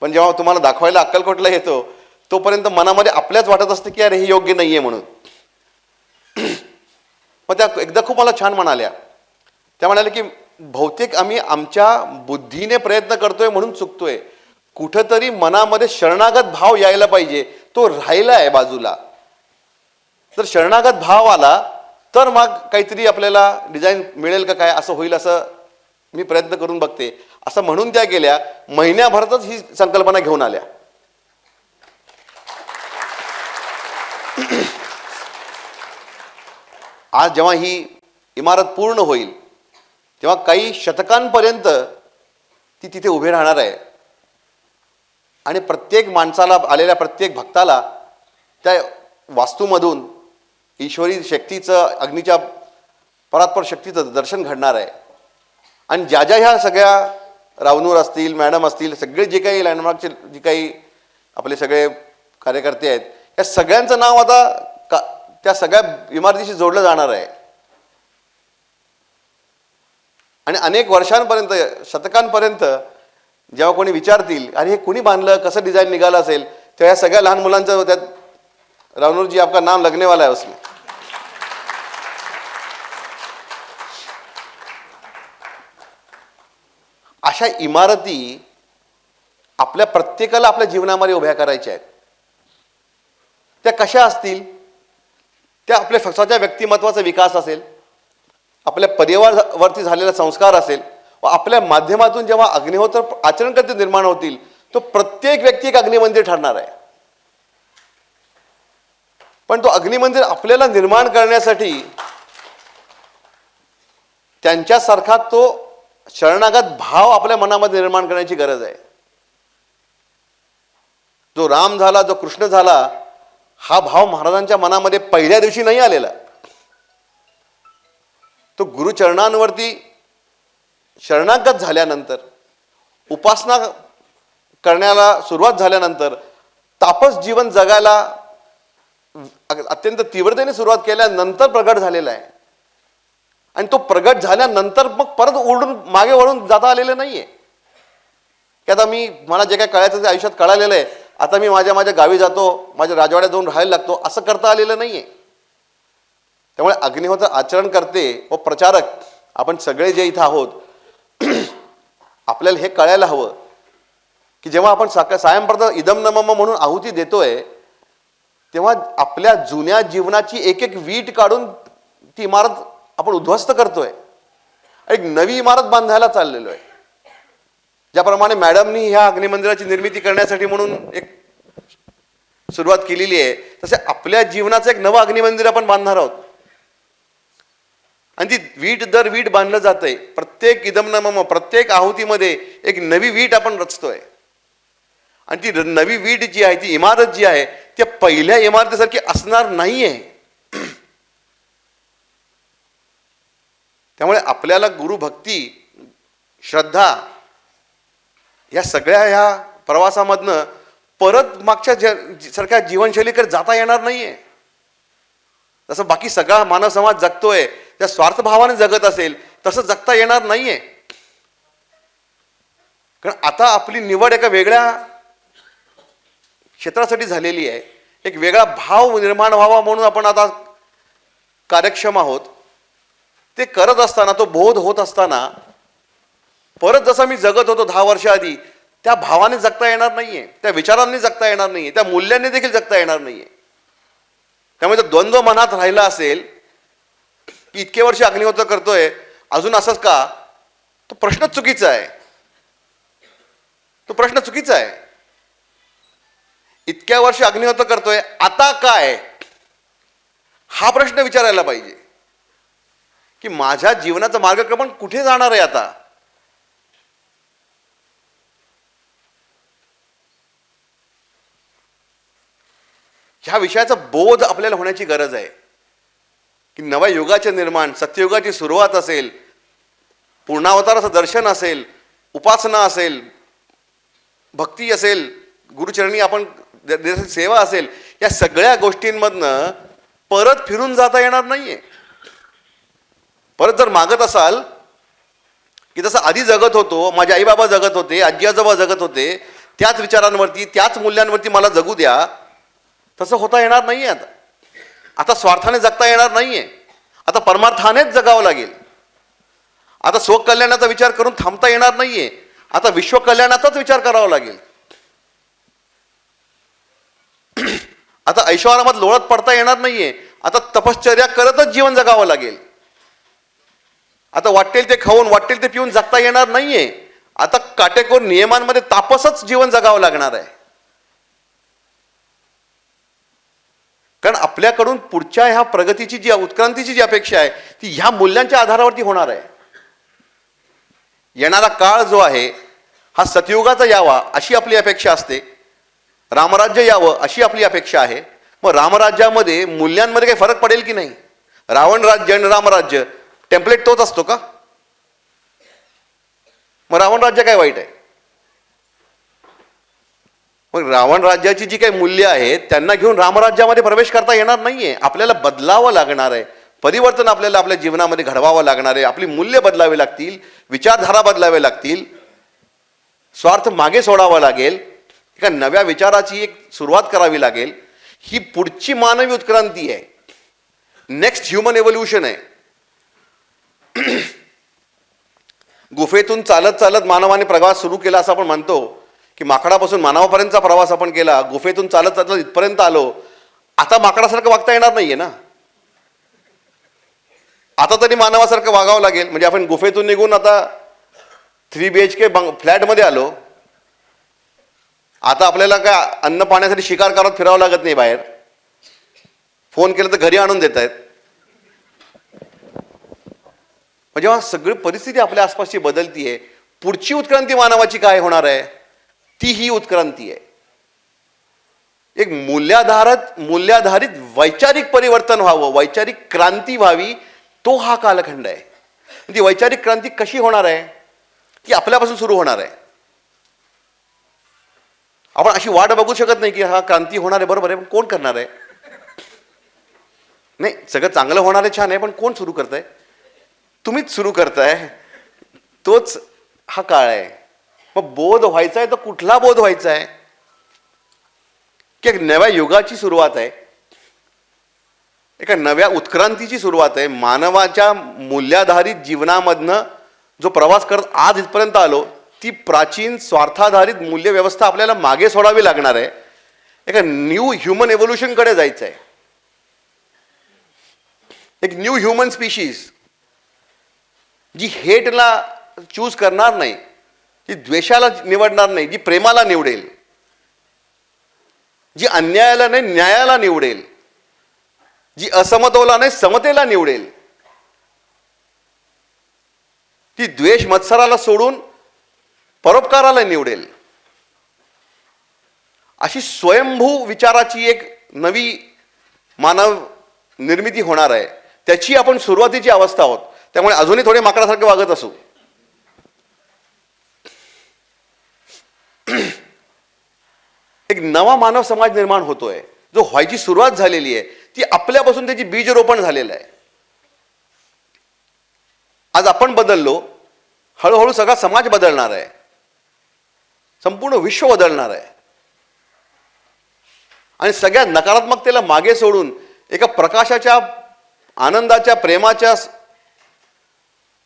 पण जेव्हा तुम्हाला दाखवायला अक्कलकोटला येतो तोपर्यंत मनामध्ये आपल्याच वाटत असतं की अरे हे योग्य नाही आहे म्हणून. मग त्या एकदा खूप मला छान म्हणाल्या. त्या म्हणाल्या की बहुतेक आम्ही आमच्या बुद्धीने प्रयत्न करतोय म्हणून चुकतोय. कुठंतरी मनामध्ये शरणागत भाव यायला पाहिजे, तो राहिला आहे बाजूला. जर शरणागत भाव आला तर मग काहीतरी आपल्याला डिझाईन मिळेल का काय, असं होईल असं मी प्रयत्न करून बघते, असं म्हणून त्या गेल्या. महिन्याभरातच ही संकल्पना घेऊन आल्या. आज जेव्हा ही इमारत पूर्ण होईल तेव्हा काही शतकांपर्यंत ती तिथे उभी राहणार आहे. आणि प्रत्येक माणसाला, आलेल्या प्रत्येक भक्ताला त्या वास्तूमधून ईश्वरी शक्तीचं, अग्नीच्या परात्पर शक्तीचं दर्शन घडणार आहे. आणि ज्या ज्या ह्या सगळ्या रावनूर असतील, मॅडम असतील, सगळे जे काही लँडमार्कचे जे काही आपले सगळे कार्यकर्ते आहेत, या सगळ्यांचं नाव आता त्या सगळ्या इमारतीशी जोडलं जाणार आहे. आणि अनेक वर्षांपर्यंत, शतकांपर्यंत जेव्हा कोणी विचारतील अरे हे कोणी बांधलं, कसं डिझाईन निघालं असेल, तेव्हा या सगळ्या लहान मुलांचं त्यात रावनूर जी आपका नाम लगने वाला है उसमें. अशा इमारती आपल्या प्रत्येकाला आपल्या जीवनामध्ये उभ्या करायच्या आहेत. त्या कशा असतील? त्या आपल्या स्वतःच्या व्यक्तिमत्वाचा विकास असेल, आपल्या परिवारावरती झालेला संस्कार असेल, व आपल्या माध्यमातून जेव्हा अग्निहोत्र आचरण करते निर्माण होतील, तो प्रत्येक व्यक्ती एक अग्निमंदिर ठरणार आहे. पण तो अग्निमंदिर आपल्याला निर्माण करण्यासाठी त्यांच्यासारखा तो शरणागत भाव आपल्या मनामध्ये निर्माण करण्याची गरज आहे. जो राम झाला, जो कृष्ण झाला, हा भाव महाराजांच्या मनामध्ये पहिल्या दिवशी नाही आलेला. तो गुरुचरणांवरती शरणागत झाल्यानंतर, उपासना करण्याला सुरुवात झाल्यानंतर, तापस जीवन जगायला अत्यंत तीव्रतेने सुरुवात केल्यानंतर प्रगट झालेला आहे. आणि तो प्रगट झाल्यानंतर मग परत ओढून मागे वळून जाता आलेलं नाहीये की आता मला जे काय कळायचं ते आयुष्यात कळालेलं आहे, आता मी माझ्या गावी जातो, माझ्या राजवाड्यात जाऊन राहायला लागतो, असं करता आलेलं नाहीये. त्यामुळे अग्निहोत्र आचरण करते व प्रचारक आपण सगळे जे इथं आहोत, आपल्याला हे कळायला हवं की जेव्हा आपण सायंप्रत इदम नमम म्हणून आहुती देतोय, तेव्हा आपल्या जुन्या जीवनाची एक एक वीट काढून ती इमारत आपण उद्ध्वस्त करतोय, एक नवी इमारत बांधायला चाललेलो आहे. ज्याप्रमाणे मॅडमनी ह्या अग्निमंदिराची निर्मिती करण्यासाठी म्हणून एक सुरुवात केलेली आहे, तसे आपल्या जीवनाचं एक नवं अग्निमंदिर आपण बांधणार आहोत. आणि ती वीट दर वीट बांधलं जातंय. प्रत्येक इदमनमम, प्रत्येक आहुतीमध्ये एक नवी वीट आपण रचतोय. आणि ती नवी वीट जी आहे, ती इमारत जी आहे, त्या पहिल्या इमारतीसारखी असणार नाहीये. त्यामुळे आपल्याला गुरुभक्ती, श्रद्धा या सगळ्या ह्या प्रवासामधनं परत मागच्या सारख्या जीवनशैलीकडे जाता येणार नाहीये. जसं बाकी सगळा मानव समाज जगतोय, त्या स्वार्थभावाने जगत असेल, तसं जगता येणार नाहीये. कारण आता आपली निवड एका वेगळ्या क्षेत्रासाठी झालेली आहे. एक वेगळा भाव निर्माण व्हावा म्हणून आपण आता कार्यक्षम आहोत. ते करत असताना, तो बोध होत असताना, परत जसं मी जगत होतो 10 वर्ष आधी, त्या भावाने जगता येणार नाहीये, त्या विचारांनी जगता येणार नाहीये, त्या मूल्यांनी देखील जगता येणार नाहीये. त्यामुळे द्वंद्व मनात राहिला असेल की इतके वर्ष अग्निहोत्र करतोय, अजून असंच का, तो प्रश्न चुकीचा आहे. तो प्रश्न चुकीचा आहे. इतक्या वर्ष अग्निहोत्र करतोय, आता काय, हा प्रश्न विचारायला पाहिजे. की माझ्या जीवनाचं मार्गक्रमण कुठे जाणार आहे आता. ह्या विषयाचा बोध आपल्याला होण्याची गरज आहे की नव्या युगाचे निर्माण, सत्ययुगाची सुरुवात असेल, पूर्णावताराचं दर्शन असेल, उपासना असेल, भक्ती असेल, गुरुचरणी आपण सेवा असेल, या सगळ्या गोष्टींमधनं परत फिरून जाता येणार नाहीये. परत जर मागत असाल की जसं आधी जगत होतो, माझे आई बाबा जगत होते, आजी आजोबा जगत होते, त्याच विचारांवरती, त्याच मूल्यांवरती मला जगू द्या, तसं होता येणार नाहीये. आता स्वार्थाने जगता येणार नाहीये. आता परमार्थानेच जगावं लागेल. आता स्वकल्याणाचा विचार करून थांबता येणार नाहीये. आता विश्वकल्याणाचाच विचार करावा लागेल. आता ऐशोआरामात लोळत पडता येणार नाहीये. आता तपश्चर्या करतच जीवन जगावं लागेल. आता वाटेल ते खाऊन, वाटेल ते पिऊन जगता येणार नाहीये. आता काटेकोर नियमांमध्ये तापसच जीवन जगावं लागणार आहे. कारण आपल्याकडून पुढच्या ह्या प्रगतीची जी, उत्क्रांतीची जी अपेक्षा आहे ती ह्या मूल्यांच्या आधारावरती होणार आहे. येणारा काळ जो आहे हा सतयुगाचा यावा अशी आपली अपेक्षा असते. रामराज्य यावं अशी आपली अपेक्षा आहे. मग रामराज्यामध्ये मूल्यांमध्ये काही फरक पडेल की नाही? रावण राज्य आणि रामराज्य टेम्पलेट तोच असतो का? मग रावण राज्य काय वाईट आहे? मग रावण राज्याची जी काही मूल्य आहेत त्यांना घेऊन रामराज्यामध्ये प्रवेश करता येणार नाहीये. आपल्याला बदलावं लागणार आहे. परिवर्तन आपल्याला आपल्या जीवनामध्ये घडवावं लागणार आहे. आपली मूल्य बदलावी लागतील, विचारधारा बदलावे लागतील, स्वार्थ मागे सोडावा लागेल, एका नव्या विचाराची एक सुरुवात करावी लागेल. ही पुढची मानवी उत्क्रांती आहे. नेक्स्ट ह्युमन एव्होल्युशन आहे. गुफेतून चालत चालत मानवाने प्रवास सुरू केला असं आपण म्हणतो की माकडापासून मानवापर्यंतचा प्रवास आपण केला. गुफेतून चालत चालत इथपर्यंत आलो. आता माकडासारखं वागता येणार नाहीये ना. आता तरी मानवासारखं वागावं लागेल. म्हणजे आपण गुफेतून निघून आता 3 BHK फ्लॅटमध्ये आलो. आता आपल्याला काय अन्न पाण्यासाठी शिकार करत फिरावं लागत नाही बाहेर. फोन केलं तर घरी आणून देत आहेत. जेव्हा सगळी परिस्थिती आपल्या आसपासची बदलतीये, पुढची उत्क्रांती मानवाची काय होणार आहे? ती ही उत्क्रांती आहे. एक मूल्याधारित वैचारिक परिवर्तन व्हावं, वैचारिक क्रांती व्हावी, तो हा कालखंड आहे. ती वैचारिक क्रांती कशी होणार आहे? ती आपल्यापासून सुरू होणार आहे. आपण अशी वाट बघू शकत नाही की हा क्रांती होणार आहे, बरोबर आहे, पण कोण करणार आहे? नाही, सगळं चांगलं होणार आहे, छान आहे, पण कोण सुरू करताय? तुम्हीच सुरू करताय. तोच हा काळ आहे. मग बोध व्हायचा आहे तर कुठला बोध व्हायचा आहे? की एक नव्या युगाची सुरुवात आहे, एका नव्या उत्क्रांतीची सुरुवात आहे. मानवाच्या मूल्याधारित जीवनामधनं जो प्रवास करत आज इथपर्यंत आलो, ती प्राचीन स्वार्थाधारित मूल्य व्यवस्था आपल्याला मागे सोडावी लागणार आहे. एका न्यू ह्युमन एव्होल्युशनकडे जायचं आहे. एक न्यू ह्युमन स्पीशीज जी हेटला चूज करणार नाही, जी द्वेषाला निवडणार नाही, जी प्रेमाला निवडेल, जी अन्यायाला नाही न्यायाला निवडेल, जी असमतोला नाही समतेला निवडेल, ती द्वेष मत्सराला सोडून परोपकाराला निवडेल. अशी स्वयंभू विचाराची एक नवी मानव निर्मिती होणार आहे. त्याची आपण सुरुवातीची अवस्था आहोत. त्यामुळे अजूनही थोडे माकडासारखे वागत असू. एक नवा मानव समाज निर्माण होतोय, जो व्हायची सुरुवात झालेली आहे. ती आपल्यापासून त्याची बीजरोपण झालेलं आहे. आज आपण बदललो, हळूहळू सगळा समाज बदलणार आहे, संपूर्ण विश्व बदलणार आहे. आणि सगळ्या नकारात्मकतेला मागे सोडून एका प्रकाशाच्या, आनंदाच्या, प्रेमाच्या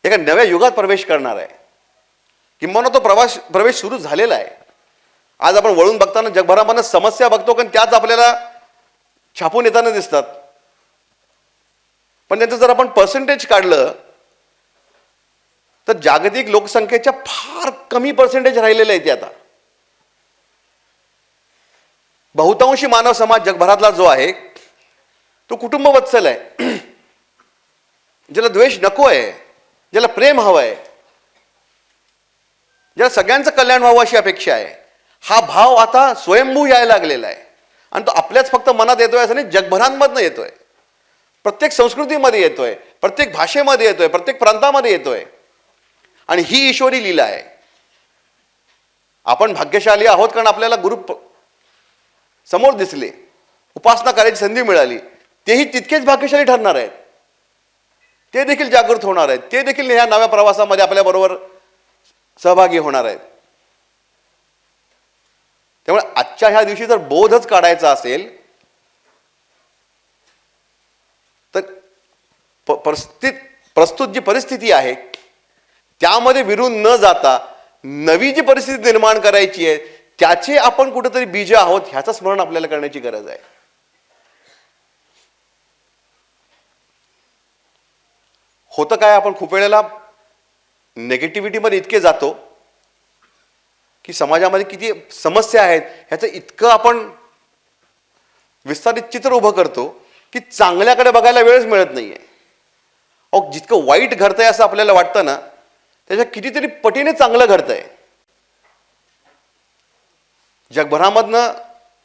एका नव्या युगात प्रवेश करणार आहे. किंबहुना तो प्रवेश सुरू झालेला आहे. आज आपण वळून बघताना जगभरामध्ये समस्या बघतो, कारण त्याच आपल्याला छापून येताना दिसतात. पण त्यांचं जर आपण पर्सेंटेज काढलं तर जागतिक लोकसंख्येच्या फार कमी पर्सेंटेज राहिलेले आहे. ते आता बहुतांशी मानव समाज जगभरातला जो आहे तो कुटुंबवत्सल आहे. ज्याला द्वेष नको आहे, ज्याला प्रेम हवं आहे, ज्याला सगळ्यांचं कल्याण व्हावं अशी अपेक्षा आहे, हा भाव आता स्वयंभू यायला लागलेला आहे. आणि तो आपल्याच फक्त मनात येतोय असं नाही, जगभरांमधनं येतोय, प्रत्येक संस्कृतीमध्ये येतोय, प्रत्येक भाषेमध्ये येतोय, प्रत्येक प्रांतामध्ये येतोय. आणि ही ईश्वरी लीला आहे. आपण भाग्यशाली आहोत कारण आपल्याला गुरु समोर दिसले, उपासना करायची संधी मिळाली. तेही तितकेच भाग्यशाली ठरणार आहेत, ते देखील जागृत होणार आहेत, ते देखील ह्या नव्या प्रवासामध्ये आपल्याबरोबर सहभागी होणार आहेत. त्यामुळे आजच्या ह्या दिवशी जर बोधच काढायचा असेल तर प्रस्तुत जी परिस्थिती आहे त्यामध्ये विरून न जाता नवी जी परिस्थिती निर्माण करायची आहे त्याचे आपण कुठेतरी बीज आहोत ह्याचं स्मरण आपल्याला करण्याची गरज आहे. होतं काय, आपण खूप वेळेला नेगेटिव्हिटीमध्ये इतके जातो की समाजामध्ये किती समस्या आहेत ह्याचं इतकं आपण विस्तारित चित्र उभं करतो की चांगल्याकडे बघायला वेळच मिळत नाहीये. अहो, जितकं वाईट घडतंय असं आपल्याला वाटतं ना, त्याच्या कितीतरी पटीने चांगलं घडतंय. जगभरामधनं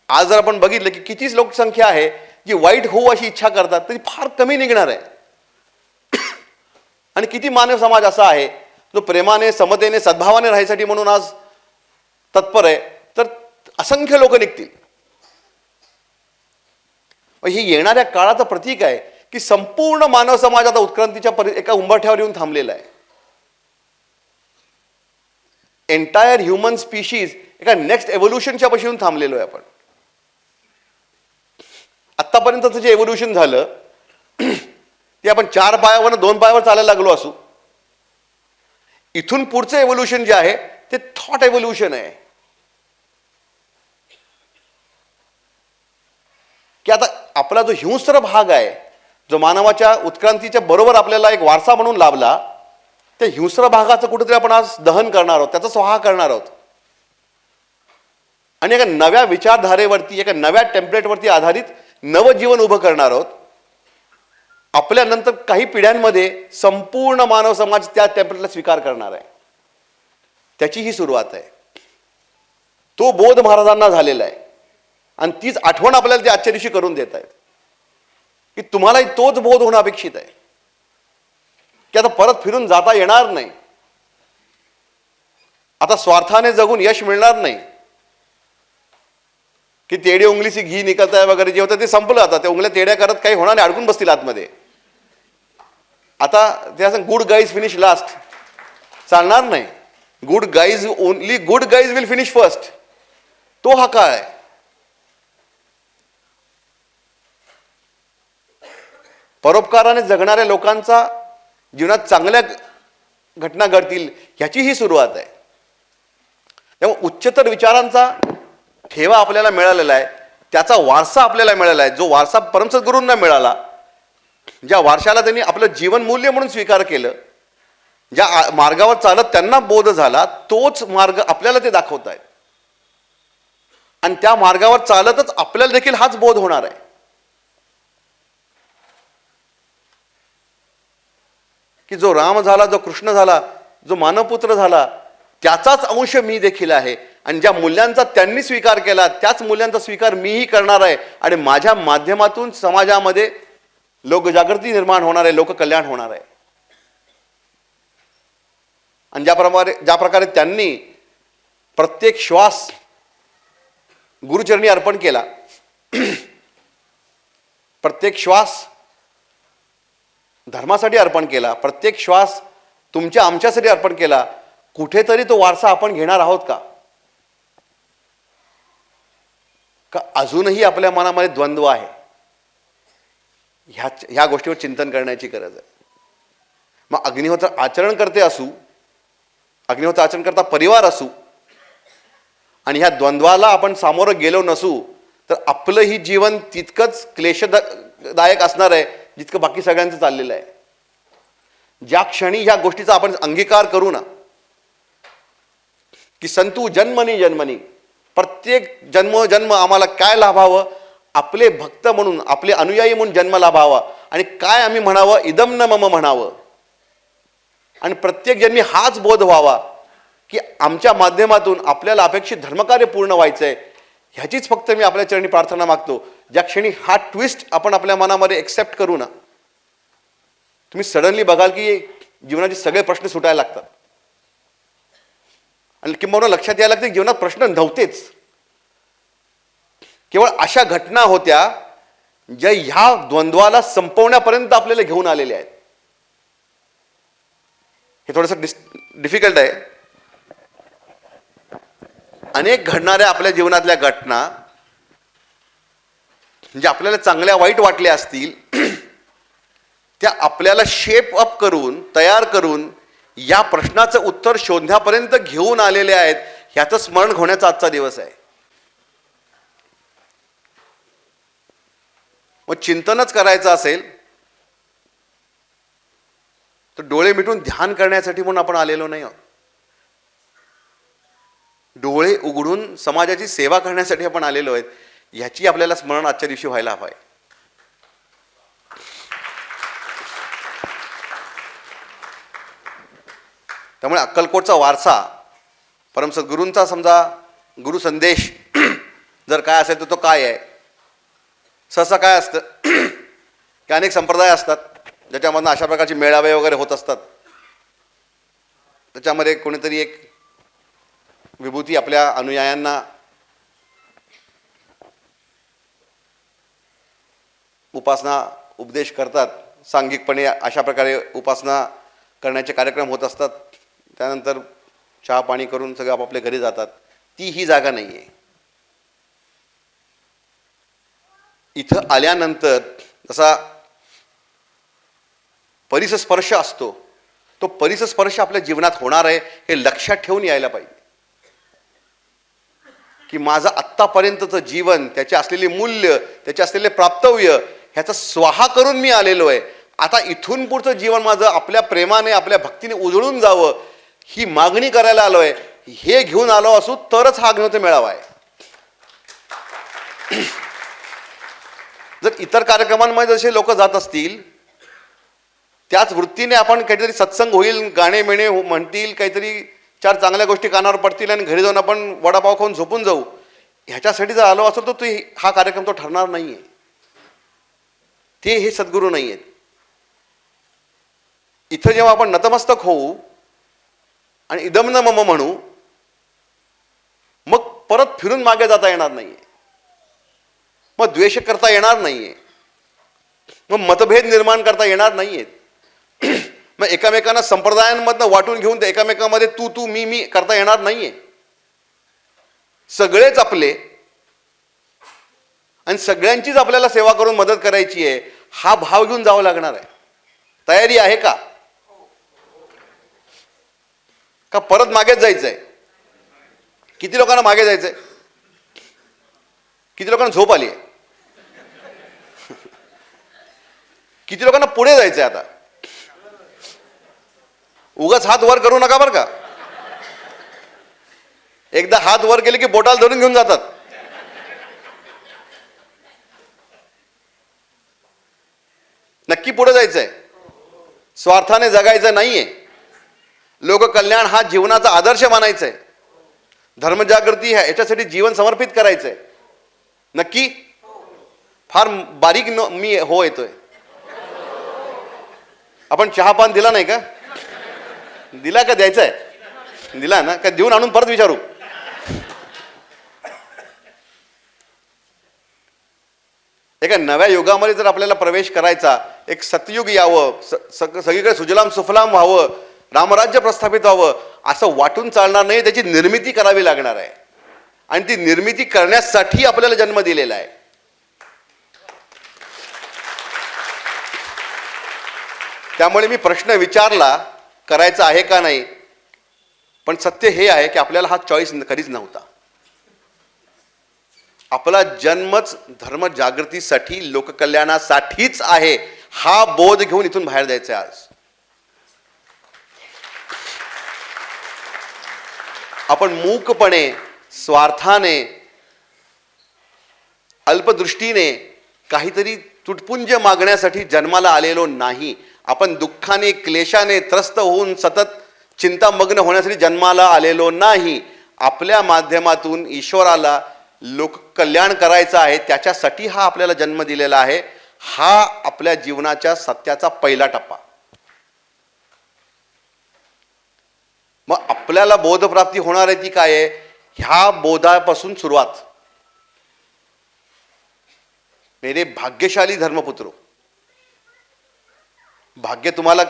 आज जर आपण बघितलं की कितीच लोकसंख्या आहे जी वाईट होऊ अशी इच्छा करतात, तरी फार कमी निघणार आहे. आणि किती मानव समाज असा आहे जो प्रेमाने, समतेने, सद्भावाने राहायसाठी म्हणून आज तत्पर आहे, तर असंख्य लोक निघतील. ही येणाऱ्या काळाचं प्रतीक आहे की संपूर्ण मानव समाज आता उत्क्रांतीच्या एका उंबरठ्यावर येऊन थांबलेला आहे. एंटायर ह्युमन स्पीशीज एका नेक्स्ट एव्होल्युशनच्या पाशी येऊन थांबलेलो आहे आपण. आतापर्यंतचं जे एव्होल्युशन झालं ते आपण 4 पायावर 2 पायावर चालायला लागलो असू. इथून पुढचं एव्होल्युशन जे आहे ते थॉट एव्होल्युशन आहे की आता आपला जो हिंस्र भाग आहे जो मानवाच्या उत्क्रांतीच्या बरोबर आपल्याला एक वारसा म्हणून लाभला, त्या हिंस्र भागाचं कुठेतरी आपण आज दहन करणार आहोत, त्याचा स्वाहा करणार आहोत. आणि एका नव्या विचारधारेवरती, एका नव्या टेम्पलेटवरती आधारित नवजीवन उभं करणार आहोत. आपल्यानंतर काही पिढ्यांमध्ये संपूर्ण मानव समाज त्या टेम्पलेटला स्वीकार करणार आहे. त्याची ही सुरुवात आहे. तो बोध महाराजांना झालेला आहे आणि तीच आठवण आपल्याला ते आजच्या दिवशी करून देत आहेत की तुम्हालाही तोच बोध होणं अपेक्षित आहे की आता परत फिरून जाता येणार नाही. आता स्वार्थाने जगून यश मिळणार नाही की तेडे उंगली से घी निकलता है वगैरे जे होतं ते संपलं. आता त्या उंगल्या तेड्या करत काही होणार नाही, अडकून बसतील आतमध्ये. आता ते असं गुड गाईज फिनिश लास्ट चालणार नाही. Good guys, only good guys will finish first. तो हा काळ आहे. परोपकाराने जगणाऱ्या लोकांचा जीवनात चांगल्या घटना घडतील ह्याची ही सुरुवात आहे. त्यामुळे उच्चतर विचारांचा ठेवा आपल्याला मिळालेला आहे, त्याचा वारसा आपल्याला मिळाला आहे, जो वारसा परमसद् गुरूंना मिळाला, ज्या वारशाला त्यांनी आपलं जीवन मूल्य म्हणून स्वीकार केलं, ज्या मार्गावर चालत त्यांना बोध झाला, तोच मार्ग आपल्याला ते दाखवत आहेत. आणि त्या मार्गावर चालतच आपल्याला देखील हाच बोध होणार आहे की जो राम झाला, जो कृष्ण झाला, जो मानवपुत्र झाला, त्याचाच अंश मी देखील आहे. आणि ज्या मूल्यांचा त्यांनी स्वीकार केला त्याच मूल्यांचा स्वीकार मीही करणार आहे. आणि माझ्या माध्यमातून समाजामध्ये लोकजागृती निर्माण होणार आहे, लोककल्याण होणार आहे. आणि ज्या प्रकारे त्यांनी प्रत्येक श्वास गुरुचरणी अर्पण केला, प्रत्येक श्वास धर्मासाठी अर्पण केला, प्रत्येक श्वास तुमच्या आमच्यासाठी अर्पण केला, कुठेतरी तो वारसा आपण घेणार आहोत का अजूनही आपल्या मनामध्ये द्वंद्व आहे? ह्या गोष्टीवर चिंतन करण्याची गरज आहे. मग अग्निहोत्र आचरण करते असू, अग्निहोत्र आचरण करता परिवार असू, आणि ह्या द्वंद्वाला आपण सामोरं गेलो नसू तर आपलंही जीवन तितकंच क्लेशदायक असणार आहे जितकं बाकी सगळ्यांचं चाललेलं आहे. ज्या क्षणी ह्या गोष्टीचा आपण अंगीकार करू ना की संतू जन्मनी जन्मनी, प्रत्येक जन्म आम्हाला काय लाभावं आपले भक्त म्हणून, आपले अनुयायी म्हणून जन्म लाभावा आणि काय आम्ही म्हणावं, इदम न मम म्हणावं. आणि प्रत्येक जन्मी हाच बोध व्हावा की आमच्या माध्यमातून आपल्याला अपेक्षित धर्मकार्य पूर्ण व्हायचं आहे. ह्याचीच फक्त मी आपल्या चरणी प्रार्थना मागतो. ज्या क्षणी हा ट्विस्ट आपण आपल्या मनामध्ये एक्सेप्ट करू ना, तुम्ही सडनली बघाल की जीवनाचे सगळे प्रश्न सुटायला लागतात. आणि किंबहुना लक्षात यायला लागतं की जीवनात प्रश्न नव्हतेच, केवळ अशा घटना होत्या ज्या ह्या द्वंद्वाला संपवण्यापर्यंत आपल्याला घेऊन आलेल्या आहेत. हे थोडंसं डिफिकल्ट आहे. अनेक घडणाऱ्या आपल्या जीवनातल्या घटना म्हणजे आपल्याला चांगल्या वाईट वाटल्या असतील, त्या आपल्याला शेप अप करून, तयार करून या प्रश्नाचं उत्तर शोधण्यापर्यंत घेऊन आलेले आहेत. ह्याचं स्मरण होण्याचा आजचा दिवस आहे. मग चिंतनच करायचं असेल तर डोळे मिटून ध्यान करण्यासाठी म्हणून आपण आलेलो नाही आहोत. डोळे उघडून समाजाची सेवा करण्यासाठी आपण आलेलो आहेत. ह्याची आपल्याला स्मरण आजच्या दिवशी व्हायला हवं आहे. त्यामुळे अक्कलकोटचा वारसा, परमसद्गुरूंचा समजा गुरु संदेश जर काय असेल तर तो काय आहे. सहसा काय असतं की अनेक संप्रदाय असतात ज्याच्यामधनं अशा प्रकारचे मेळावे वगैरे होत असतात. त्याच्यामध्ये कोणीतरी एक विभूती आपल्या अनुयायांना उपासना उपदेश करतात. सांघिकपणे अशा प्रकारे उपासना करण्याचे कार्यक्रम होत असतात. त्यानंतर चहा पाणी करून सगळे आपापल्या घरी जातात. ती ही जागा नाही आहे. इथं आल्यानंतर जसा परिसस्पर्श असतो, तो परिसस्पर्श आपल्या जीवनात होणार आहे हे लक्षात ठेवून यायला पाहिजे. की माझं आत्तापर्यंतचं जीवन, त्याचे असलेले मूल्य, त्याचे असलेले प्राप्तव्य ह्याचा स्वाहा करून मी आलेलो आहे. आता इथून पुढचं जीवन माझं आपल्या प्रेमाने, आपल्या भक्तीने उजळून जावं ही मागणी करायला आलो आहे. हे घेऊन आलो असू तरच हा अग्निहोत्र मेळावा आहे. जर इतर कार्यक्रमांमध्ये जसे लोक जात असतील त्याच वृत्तीने आपण काहीतरी सत्संग होईल, गाणे मेणे म्हणतील, काहीतरी चार चांगल्या गोष्टी कानावर पडतील आणि घरी जाऊन आपण वडापाव खाऊन झोपून जाऊ, ह्याच्यासाठी जर आलो असेल तर हा कार्यक्रम तो ठरणार नाहीये. ते हे सद्गुरू नाही आहेत. इथं जेव्हा आपण नतमस्तक होऊ आणि इदम न मम म्हणू, मग परत फिरून मागे जाता येणार नाहीये. मग द्वेष करता येणार नाहीये. मग मतभेद निर्माण करता येणार नाहीयेत. मग एकामेकांना संप्रदायांमधनं वाटून घेऊन ते एकामेकांमध्ये तू तू मी मी करता येणार नाहीये. सगळेच आपले आणि सगळ्यांचीच आपल्याला सेवा करून मदत करायची आहे. हा भाव घेऊन जावं लागणार आहे. तयारी आहे का? का परत मागेच जायचंय? किती लोकांना मागे जायचंय? किती लोकांना झोप आली आहे? किती लोकांना पुढे जायचंय? आता उगाच हात वर करू नका बरं का. एकदा हात वर केले की बोटाला धरून घेऊन जातात. नक्की पुढे जायचंय. स्वार्थाने जगायचं नाहीये. लोककल्याण हा जीवनाचा आदर्श मानायचा आहे. धर्मजागृती ह्या याच्यासाठी जीवन समर्पित करायचंय. नक्की? फार बारीक मी हो येतोय. आपण चहापान दिला नाही का? दिला का? द्यायचा आहे? दिला ना? का देऊन आणून परत विचारू? एका नव्या युगामध्ये जर आपल्याला प्रवेश करायचा, एक सतयुग यावं, सगळीकडे सुजलाम सुफलाम व्हावं, रामराज्य प्रस्थापित व्हावं, असं वाटून चालणार नाही. त्याची निर्मिती करावी लागणार आहे. आणि ती निर्मिती करण्यासाठी आपल्याला जन्म दिलेला आहे. त्यामुळे मी प्रश्न विचारला करायचा आहे का नाही, पण सत्य हे आहे की आपल्याला हा चॉईस कधीच नव्हता. आपला जन्मच धर्म जागृतीसाठी, लोककल्याणासाठीच आहे. हा बोध घेऊन इथून बाहेर जायचं आज. आपण मूकपणे, स्वार्थाने अल्पदृष्टीने काहीतरी तुटपुंज मागण्यासाठी जन्माला आलेलो नाही. आपण दुःखाने क्लेशाने त्रस्त होऊन सतत चिंतामग्न होण्यासाठी जन्माला आलेलो नाही. आपल्या माध्यमातून ईश्वराला लोक कल्याण करायचं आहे, त्याच्यासाठी हा आपल्याला जन्म दिलेला आहे. हा आपल्या जीवनाच्या सत्याचा पहिला टप्पा. मग आपल्याला बोधप्राप्ती होणार आहे ती काय आहे? ह्या बोधापासून सुरुवात. मेरे भाग्यशाली धर्मपुत्रो, भाग्य तुम्हाला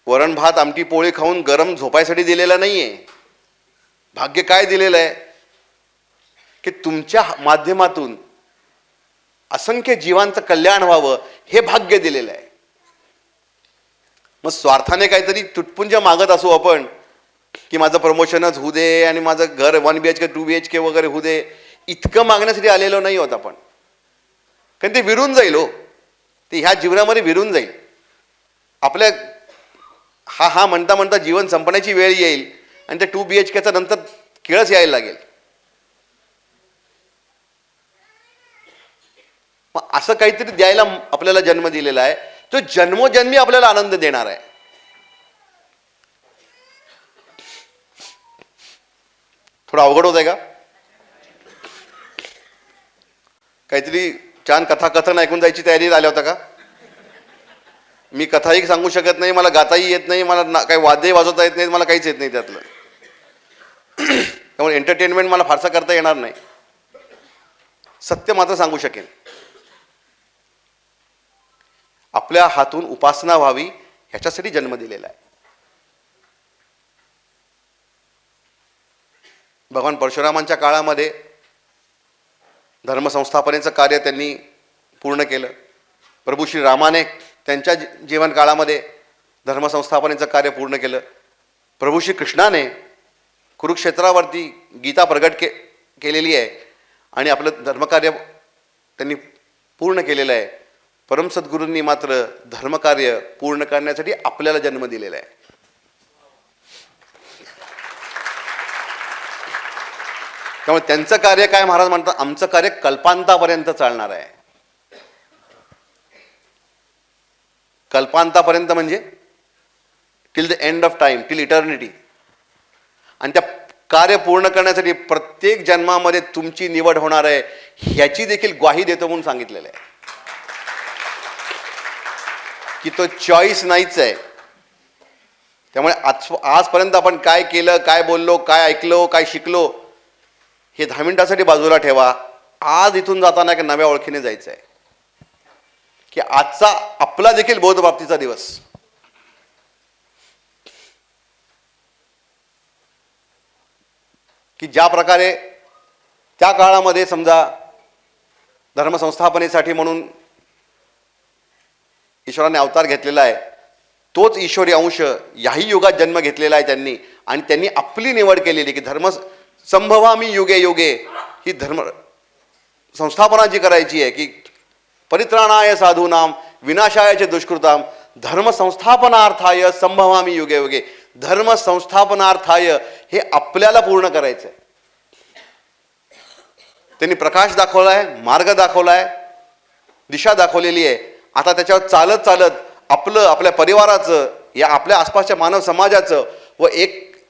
वरण भात आमटी पोळी खाऊन गरम झोपायसाठी दिलेलं नाहीये. भाग्य काय दिलेलं आहे की तुमच्या माध्यमातून असंख्य जीवांचं कल्याण व्हावं, हे भाग्य दिलेलं आहे. मग स्वार्थाने काहीतरी तुटपुंज मागत असू आपण की माझं प्रमोशनच होऊ दे आणि माझं घर 1 BHK 2 BHK वगैरे होऊ दे, इतकं मागण्यासाठी आलेलो नाही होत आपण. कारण ते विरून जाईल हो, ते ह्या जीवनामध्ये विरून जाईल. आपल्या हा म्हणता म्हणता जीवन संपण्याची वेळ येईल आणि त्या 2 BHKचा नंतर किळस यायला लागेल. मग असं काहीतरी द्यायला आपल्याला जन्म दिलेला आहे, तो जन्मोजन्मी आपल्याला आनंद देणार आहे. थोडं अवघड होत आहे का? काहीतरी छान कथाकथन ऐकून जायची तयारीत आल्या होता का? मी कथाही सांगू शकत नाही, मला गाताही येत नाही, मला काही वाद्यही वाजवता येत नाही, मला काहीच येत नाही त्यातलं. त्यामुळे एंटरटेनमेंट मला फारसा करता येणार नाही. सत्य मात्र सांगू शकेन. आपल्या हातून उपासना व्हावी ह्याच्यासाठी जन्म दिलेला आहे. भगवान परशुरामांच्या काळामध्ये धर्मसंस्थापनेचं कार्य त्यांनी पूर्ण केलं. प्रभू श्री रामाने त्यांच्या जीवन काळामध्ये धर्मसंस्थापनेचं कार्य पूर्ण केलं. प्रभू श्री कृष्णाने कुरुक्षेत्रावरती गीता प्रगट केलेली आहे आणि आपलं धर्मकार्य त्यांनी पूर्ण केलेलं आहे. परम सद्गुरूंनी मात्र धर्मकार्य पूर्ण करण्यासाठी आपल्याला जन्म दिलेला आहे. त्यामुळे त्यांचं कार्य काय महाराज म्हणतात, आमचं कार्य कल्पांतापर्यंत चालणार आहे. कल्पांतापर्यंत म्हणजे till the end of time, till eternity. आणि त्या कार्य पूर्ण करण्यासाठी प्रत्येक जन्मामध्ये तुमची निवड होणार आहे, ह्याची देखील ग्वाही देतो म्हणून सांगितलेलं आहे की तो चॉईस नाहीच आहे. त्यामुळे आजपर्यंत आपण काय केलं, काय बोललो, काय ऐकलो, काय शिकलो, हे 10 मिनिटासाठी बाजूला ठेवा. आज इथून जाताना एका नव्या ओळखीने जायचं आहे की आजचा आपला देखील बोधप्राप्तीचा दिवस. की ज्या प्रकारे त्या काळामध्ये समजा धर्मसंस्थापनेसाठी म्हणून ईश्वराने अवतार घेतलेला आहे, तोच ईश्वरी अंश याही युगात जन्म घेतलेला आहे त्यांनी. आणि त्यांनी आपली निवड केलेली की धर्म संभवामी युगे युगे, ही धर्म संस्थापना जी करायची आहे की परित्राणाय साधूनाम विनाशाय दुष्कृताम धर्म संस्थापनार्थाय संभवामी युगे युगे. धर्म संस्थापनार्थाय हे आपल्याला पूर्ण करायचं आहे. त्यांनी प्रकाश दाखवलाय, मार्ग दाखवलाय, दिशा दाखवलेली आहे. आता त्याच्यावर चालत चालत आपलं, आपल्या परिवाराचं, या आपल्या आसपासच्या मानव समाजाचं व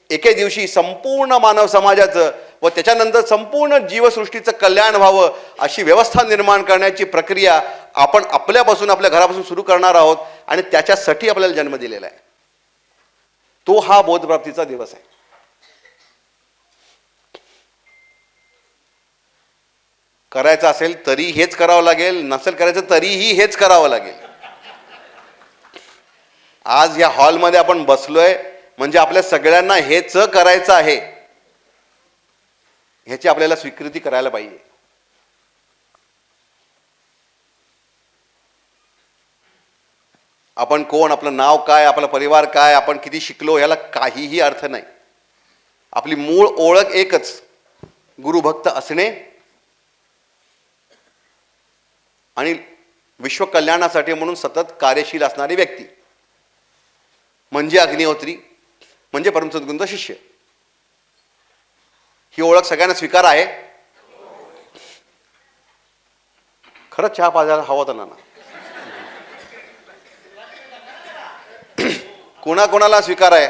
एके दिवशी संपूर्ण मानव समाजाचं व त्याच्यानंतर संपूर्ण जीवसृष्टीचं कल्याण व्हावं अशी व्यवस्था निर्माण करण्याची प्रक्रिया आपण आपल्यापासून, आपल्या घरापासून सुरू करणार आहोत. आणि त्याच्यासाठी आपल्याला जन्म दिलेला आहे. तो हा बोधप्राप्तीचा दिवस आहे. करायचं असेल तरी हेच करावं लागेल, नसेल करायचं तरीही हेच करावं लागेल. आज या हॉलमध्ये आपण बसलोय म्हणजे आपल्या सगळ्यांना हेच करायचं आहे, ह्याची आपल्याला स्वीकृती करायला पाहिजे. आपण कोण, आपलं नाव काय, आपला परिवार काय, आपण किती शिकलो, ह्याला काहीही अर्थ नाही. आपली मूळ ओळख एकच, गुरुभक्त असणे आणि विश्व कल्याणासाठी म्हणून सतत कार्यशील असणारी व्यक्ती म्हणजे अग्निहोत्री, म्हणजे परमसद्गुरूंचा शिष्य. ही ओळख सगळ्यांना स्वीकार आहे. खरंच चहा पाजायला हवा होता नाना. कोणाकोणाला स्वीकार आहे.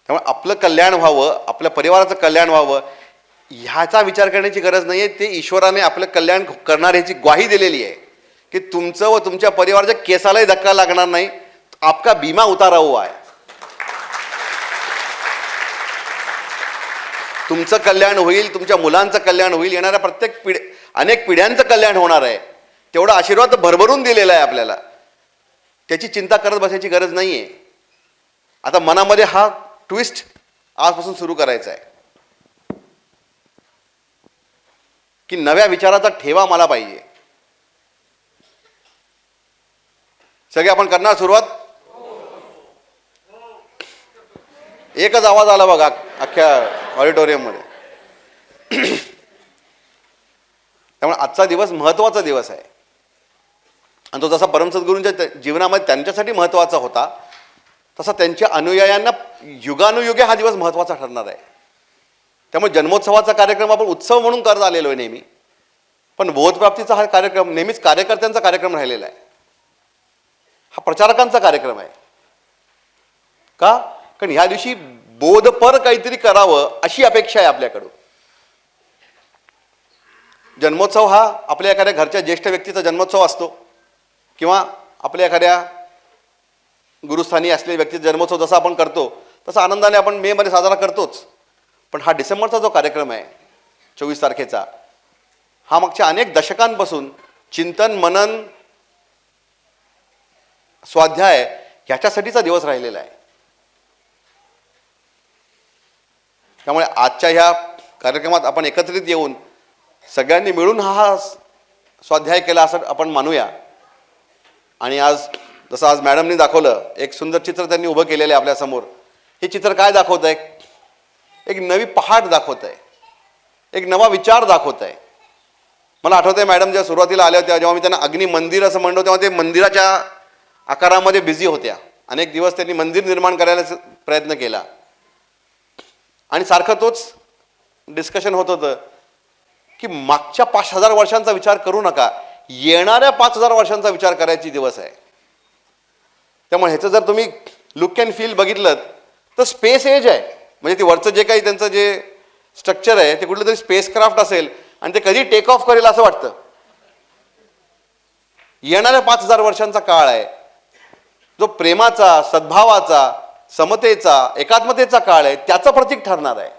त्यामुळे आपलं कल्याण व्हावं, आपल्या परिवाराचं कल्याण व्हावं ह्याचा विचार करण्याची गरज नाही आहे. ते ईश्वराने आपलं कल्याण करणार ह्याची ग्वाही दिलेली आहे की तुमचं व तुमच्या परिवाराच्या केसालाही धक्का लागणार नाही. आपका बीमा उतारा हुआ आहे. तुमचं कल्याण होईल, तुमच्या मुलांचं कल्याण होईल, येणाऱ्या प्रत्येक अनेक पिढ्यांचं कल्याण होणार आहे. तेवढा आशीर्वाद भरभरून दिलेला आहे आपल्याला. त्याची चिंता करत बसायची गरज नाही आहे. आता मनामध्ये हा ट्विस्ट आजपासून सुरू करायचा आहे की नव्या विचाराचा ठेवा मला पाहिजे. सगळे आपण करणार सुरुवात. एकच आवाज आला बघा अख्ख्या ऑडिटोरियम मध्ये. त्यामुळे आजचा दिवस महत्वाचा दिवस आहे आणि तो जसा परमसद्गुरूंच्या जीवनामध्ये त्यांच्यासाठी महत्वाचा होता तसा त्यांच्या अनुयायांना युगानुयुगे हा दिवस महत्वाचा ठरणार आहे. त्यामुळे जन्मोत्सवाचा कार्यक्रम आपण उत्सव म्हणून करत आलेलो आहे नेहमी, पण बोधप्राप्तीचा हा कार्यक्रम नेहमीच कार्यकर्त्यांचा कार्यक्रम राहिलेला आहे. हा प्रचारकांचा कार्यक्रम आहे. का? कारण ह्या दिवशी बोधपर काहीतरी करावं अशी अपेक्षा आहे आपल्याकडून. जन्मोत्सव हा आपल्या एखाद्या घरच्या ज्येष्ठ व्यक्तीचा जन्मोत्सव असतो किंवा आपल्या एखाद्या गुरुस्थानी असलेल्या व्यक्तीचा जन्मोत्सव जसा आपण करतो तसा आनंदाने आपण मे मध्ये साजरा करतोच. पण हा डिसेंबरचा जो कार्यक्रम आहे 24 तारखेचा, हा मागच्या अनेक दशकांपासून चिंतन मनन स्वाध्याय ह्याच्यासाठीचा दिवस राहिलेला आहे. त्यामुळे आजच्या ह्या कार्यक्रमात आपण एकत्रित येऊन सगळ्यांनी मिळून हा स्वाध्याय केला असं आपण मानूया. आणि आज जसं आज मॅडमनी दाखवलं, एक सुंदर चित्र त्यांनी उभं केलेलं आहे आपल्यासमोर. हे चित्र काय दाखवत आहे? एक नवी पहाट दाखवत आहे, एक नवा विचार दाखवत आहे. मला आठवत आहे मॅडम जेव्हा सुरुवातीला आल्या होत्या, जेव्हा मी त्यांना अग्नि मंदिर असं म्हणतो तेव्हा ते मंदिराच्या आकारामध्ये बिझी होत्या. अनेक दिवस त्यांनी मंदिर निर्माण करायला प्रयत्न केला आणि सारखं तोच डिस्कशन होत होतं की मागच्या 5000 वर्षांचा विचार करू नका, येणाऱ्या 5000 वर्षांचा विचार करायची दिवस आहे. त्यामुळे ह्याचं जर तुम्ही लुक अँड फील बघितलं तर स्पेस एज आहे. म्हणजे ते वरचं जे काही त्यांचं जे स्ट्रक्चर आहे ते कुठलं तरी स्पेसक्राफ्ट असेल आणि ते कधी टेक ऑफ करेल असं वाटतं. येणाऱ्या 5000 वर्षांचा काळ आहे जो प्रेमाचा, सद्भावाचा, समतेचा, एकात्मतेचा काळ आहे, त्याचं प्रतीक ठरणार आहे.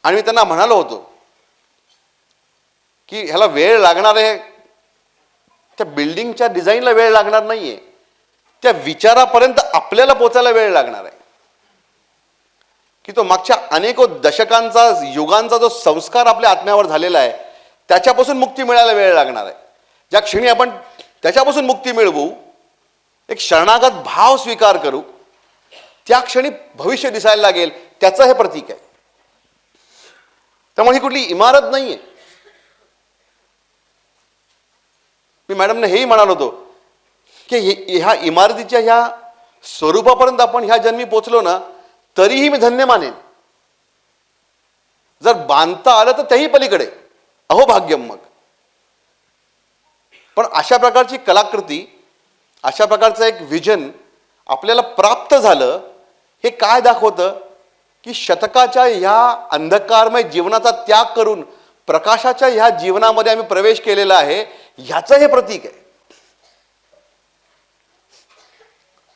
आणि मी त्यांना म्हणालो होतो की ह्याला वेळ लागणार आहे, त्या बिल्डिंगच्या डिझाईनला वेळ लागणार नाहीये, त्या विचारापर्यंत आपल्याला पोचायला वेळ लागणार आहे की तो मागच्या अनेक दशकांचा युगांचा जो संस्कार आपल्या आत्म्यावर झालेला आहे त्याच्यापासून मुक्ती मिळायला वेळ लागणार आहे. ज्या क्षणी आपण त्याच्यापासून मुक्ती मिळवू, एक शरणागत भाव स्वीकार करू, त्या क्षणी भविष्य दिसायला लागेल, त्याचं हे प्रतीक आहे. त्यामुळे ही कुठली इमारत नाहीये. मी मॅडमने हेही म्हणालो होतो की ह्या इमारतीच्या ह्या स्वरूपापर्यंत आपण ह्या जन्मी पोचलो ना तरीही मी धन्य मानेन. जर बांधता आलं तर त्याही पलीकडे अहो भाग्यम. मग पण अशा प्रकारची कलाकृती, अशा प्रकारचं एक विजन आपल्याला प्राप्त झालं, हे काय दाखवतं की शतकाच्या ह्या अंधकारमय जीवनाचा त्याग करून प्रकाशाच्या ह्या जीवनामध्ये आम्ही प्रवेश केलेला आहे, ह्याचं हे प्रतीक आहे.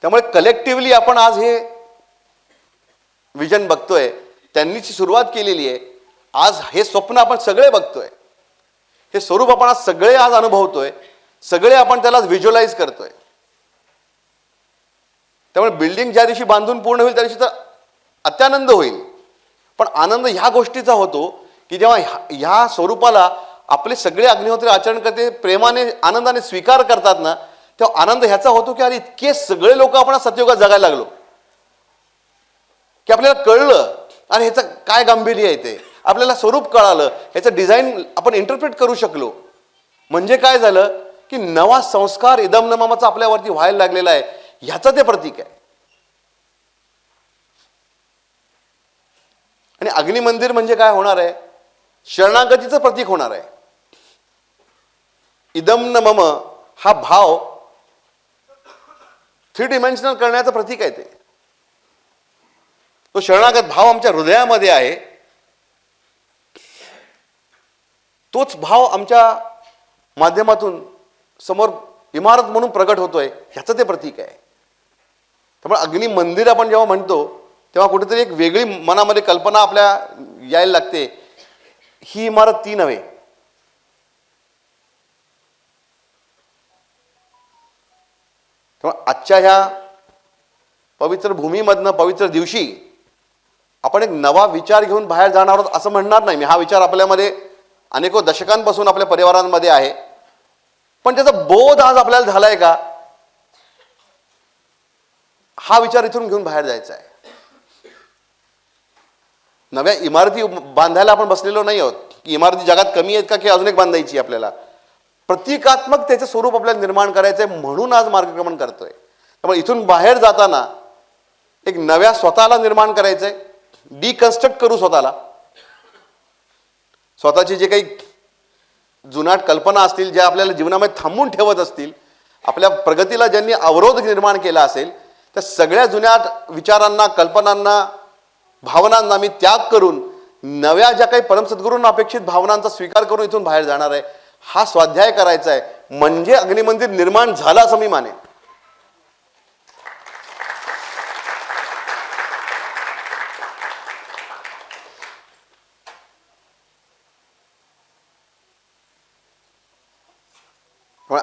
त्यामुळे कलेक्टिव्हली आपण आज हे विजन बघतोय, त्यांनीच सुरुवात केलेली आहे. आज हे स्वप्न आपण सगळे बघतोय, हे स्वरूप आपण आज सगळे आज अनुभवतोय, सगळे आपण त्याला व्हिज्युअलाइज करतोय. त्यामुळे बिल्डिंग ज्या दिवशी बांधून पूर्ण होईल त्या दिवशी तर अत्यानंद होईल. पण आनंद ह्या गोष्टीचा होतो की जेव्हा ह्या स्वरूपाला आपले सगळे अग्निहोत्री आचरणकर्ते प्रेमाने आनंदाने स्वीकार करतात ना, तेव्हा आनंद ह्याचा होतो की अरे इतके सगळे लोक आपण सत्ययुगात जगायला लागलो, की आपल्याला कळलं आणि ह्याचं काय गांभीर्य आहे ते आपल्याला स्वरूप कळालं, ह्याचं डिझाईन आपण इंटरप्रेट करू शकलो. म्हणजे काय झालं की नवा संस्कार इदम न ममचा आपल्यावरती व्हायला लागलेला आहे, ह्याचं ते प्रतीक आहे. आणि अग्निमंदिर म्हणजे काय होणार आहे? शरणागतीचं प्रतीक होणार आहे. इदम न मम हा भाव 3 डिमेन्शनल करण्याचं प्रतीक आहे. तो शरणागत भाव आमच्या हृदयामध्ये आहे. तोच भाव आमच्या माध्यमातून समोर इमारत म्हणून प्रगट होतोय, ह्याचं ते प्रतीक आहे. त्यामुळे अग्नि मंदिर आपण जेव्हा म्हणतो तेव्हा कुठेतरी एक वेगळी मनामध्ये कल्पना आपल्या यायला लागते. ही इमारत ती नव्हे. त्यामुळे आजच्या ह्या पवित्र भूमीमधनं पवित्र दिवशी आपण एक नवा विचार घेऊन बाहेर जाणार आहोत असं म्हणणार नाही मी. हा विचार आपल्यामध्ये अनेको दशकांपासून आपल्या परिवारांमध्ये आहे, पण त्याचा बोध आज आपल्याला झालाय का, हा विचार इथून घेऊन बाहेर जायचा आहे. नव्या इमारती बांधायला आपण बसलेलो नाही आहोत की इमारती जगात कमी आहेत का की अजून एक बांधायची. आपल्याला प्रतीकात्मक त्याचं स्वरूप आपल्याला निर्माण करायचंय, म्हणून आज मार्गक्रमण करतोय. त्यामुळे इथून बाहेर जाताना एक नव्या स्वतःला निर्माण करायचंय. डिकन्स्ट्रक्ट करू स्वतःला. स्वतःची जे काही जुनाट कल्पना असतील, ज्या आपल्याला जीवनामध्ये थांबून ठेवत असतील, आपल्या प्रगतीला ज्यांनी अवरोध निर्माण केला असेल, त्या सगळ्या जुन्याट विचारांना, कल्पनांना, भावनांना मी त्याग करून नव्या ज्या काही परमसद्गुरूंना अपेक्षित भावनांचा स्वीकार करून इथून बाहेर जाणार आहे. हा स्वाध्याय करायचा आहे, म्हणजे अग्निमंदिर निर्माण झालं असं मी मानेन.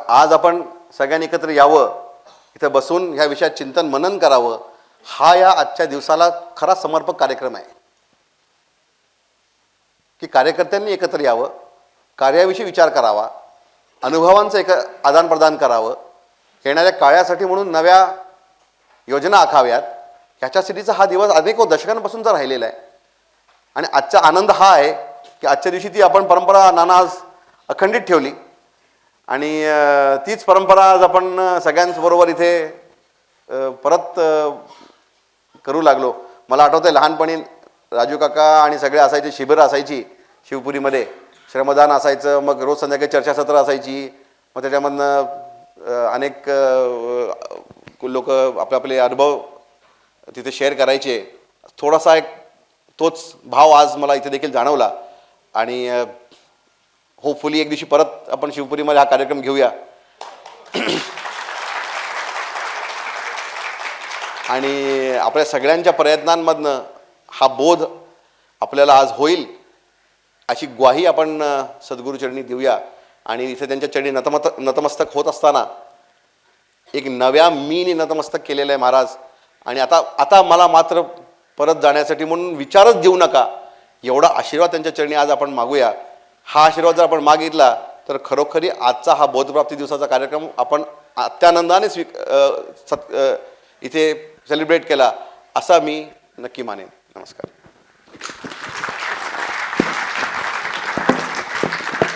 आज आपण सगळ्यांनी एकत्र यावं, इथं बसून ह्या विषयात चिंतन मनन करावं, हा या आजच्या दिवसाला खरा समर्पक कार्यक्रम आहे. की कार्यकर्त्यांनी एकत्र यावं, कार्याविषयी विचार करावा, अनुभवांचं आदान प्रदान करावं, येणाऱ्या काळासाठी म्हणून नव्या योजना आखाव्यात. ह्याच्यासाठीचा हा दिवस अनेक दशकांपासूनचा राहिलेला आहे. आणि आजचा आनंद हा आहे की आजच्या दिवशी ती आपण परंपरा नाना आज अखंडित ठेवली आणि तीच परंपरा आज आपण सगळ्यांबरोबर इथे परत करू लागलो. मला आठवतंय लहानपणी राजू काका आणि सगळे असायचे, शिबिरं असायची शिवपुरीमध्ये, श्रमदान असायचं, मग रोज संध्याकाळी चर्चासत्र असायची, मग त्याच्यामधनं अनेक लोक आपले आपले अनुभव तिथे शेअर करायचे. थोडासा एक तोच भाव आज मला इथे देखील जाणवला. आणि होपफुली एक दिवशी परत आपण शिवपुरीमध्ये हा कार्यक्रम घेऊया. आणि आपल्या सगळ्यांच्या प्रयत्नांमधनं हा बोध आपल्याला आज होईल अशी ग्वाही आपण सद्गुरूचरणी देऊया. आणि इथे त्यांच्या चरणी नतमस्तक होत असताना एक नव्या मीने नतमस्तक केलेलं आहे महाराज. आणि आता मला मात्र परत जाण्यासाठी म्हणून विचारच देऊ नका, एवढा आशीर्वाद त्यांच्या चरणी आज आपण मागूया. हा आशीर्वाद जर आपण मागितला तर खरोखरी आजचा हा बोधप्राप्ती दिवसाचा कार्यक्रम आपण अत्यानंदाने इथे सेलिब्रेट केला असा मी नक्की मानेन. नमस्कार.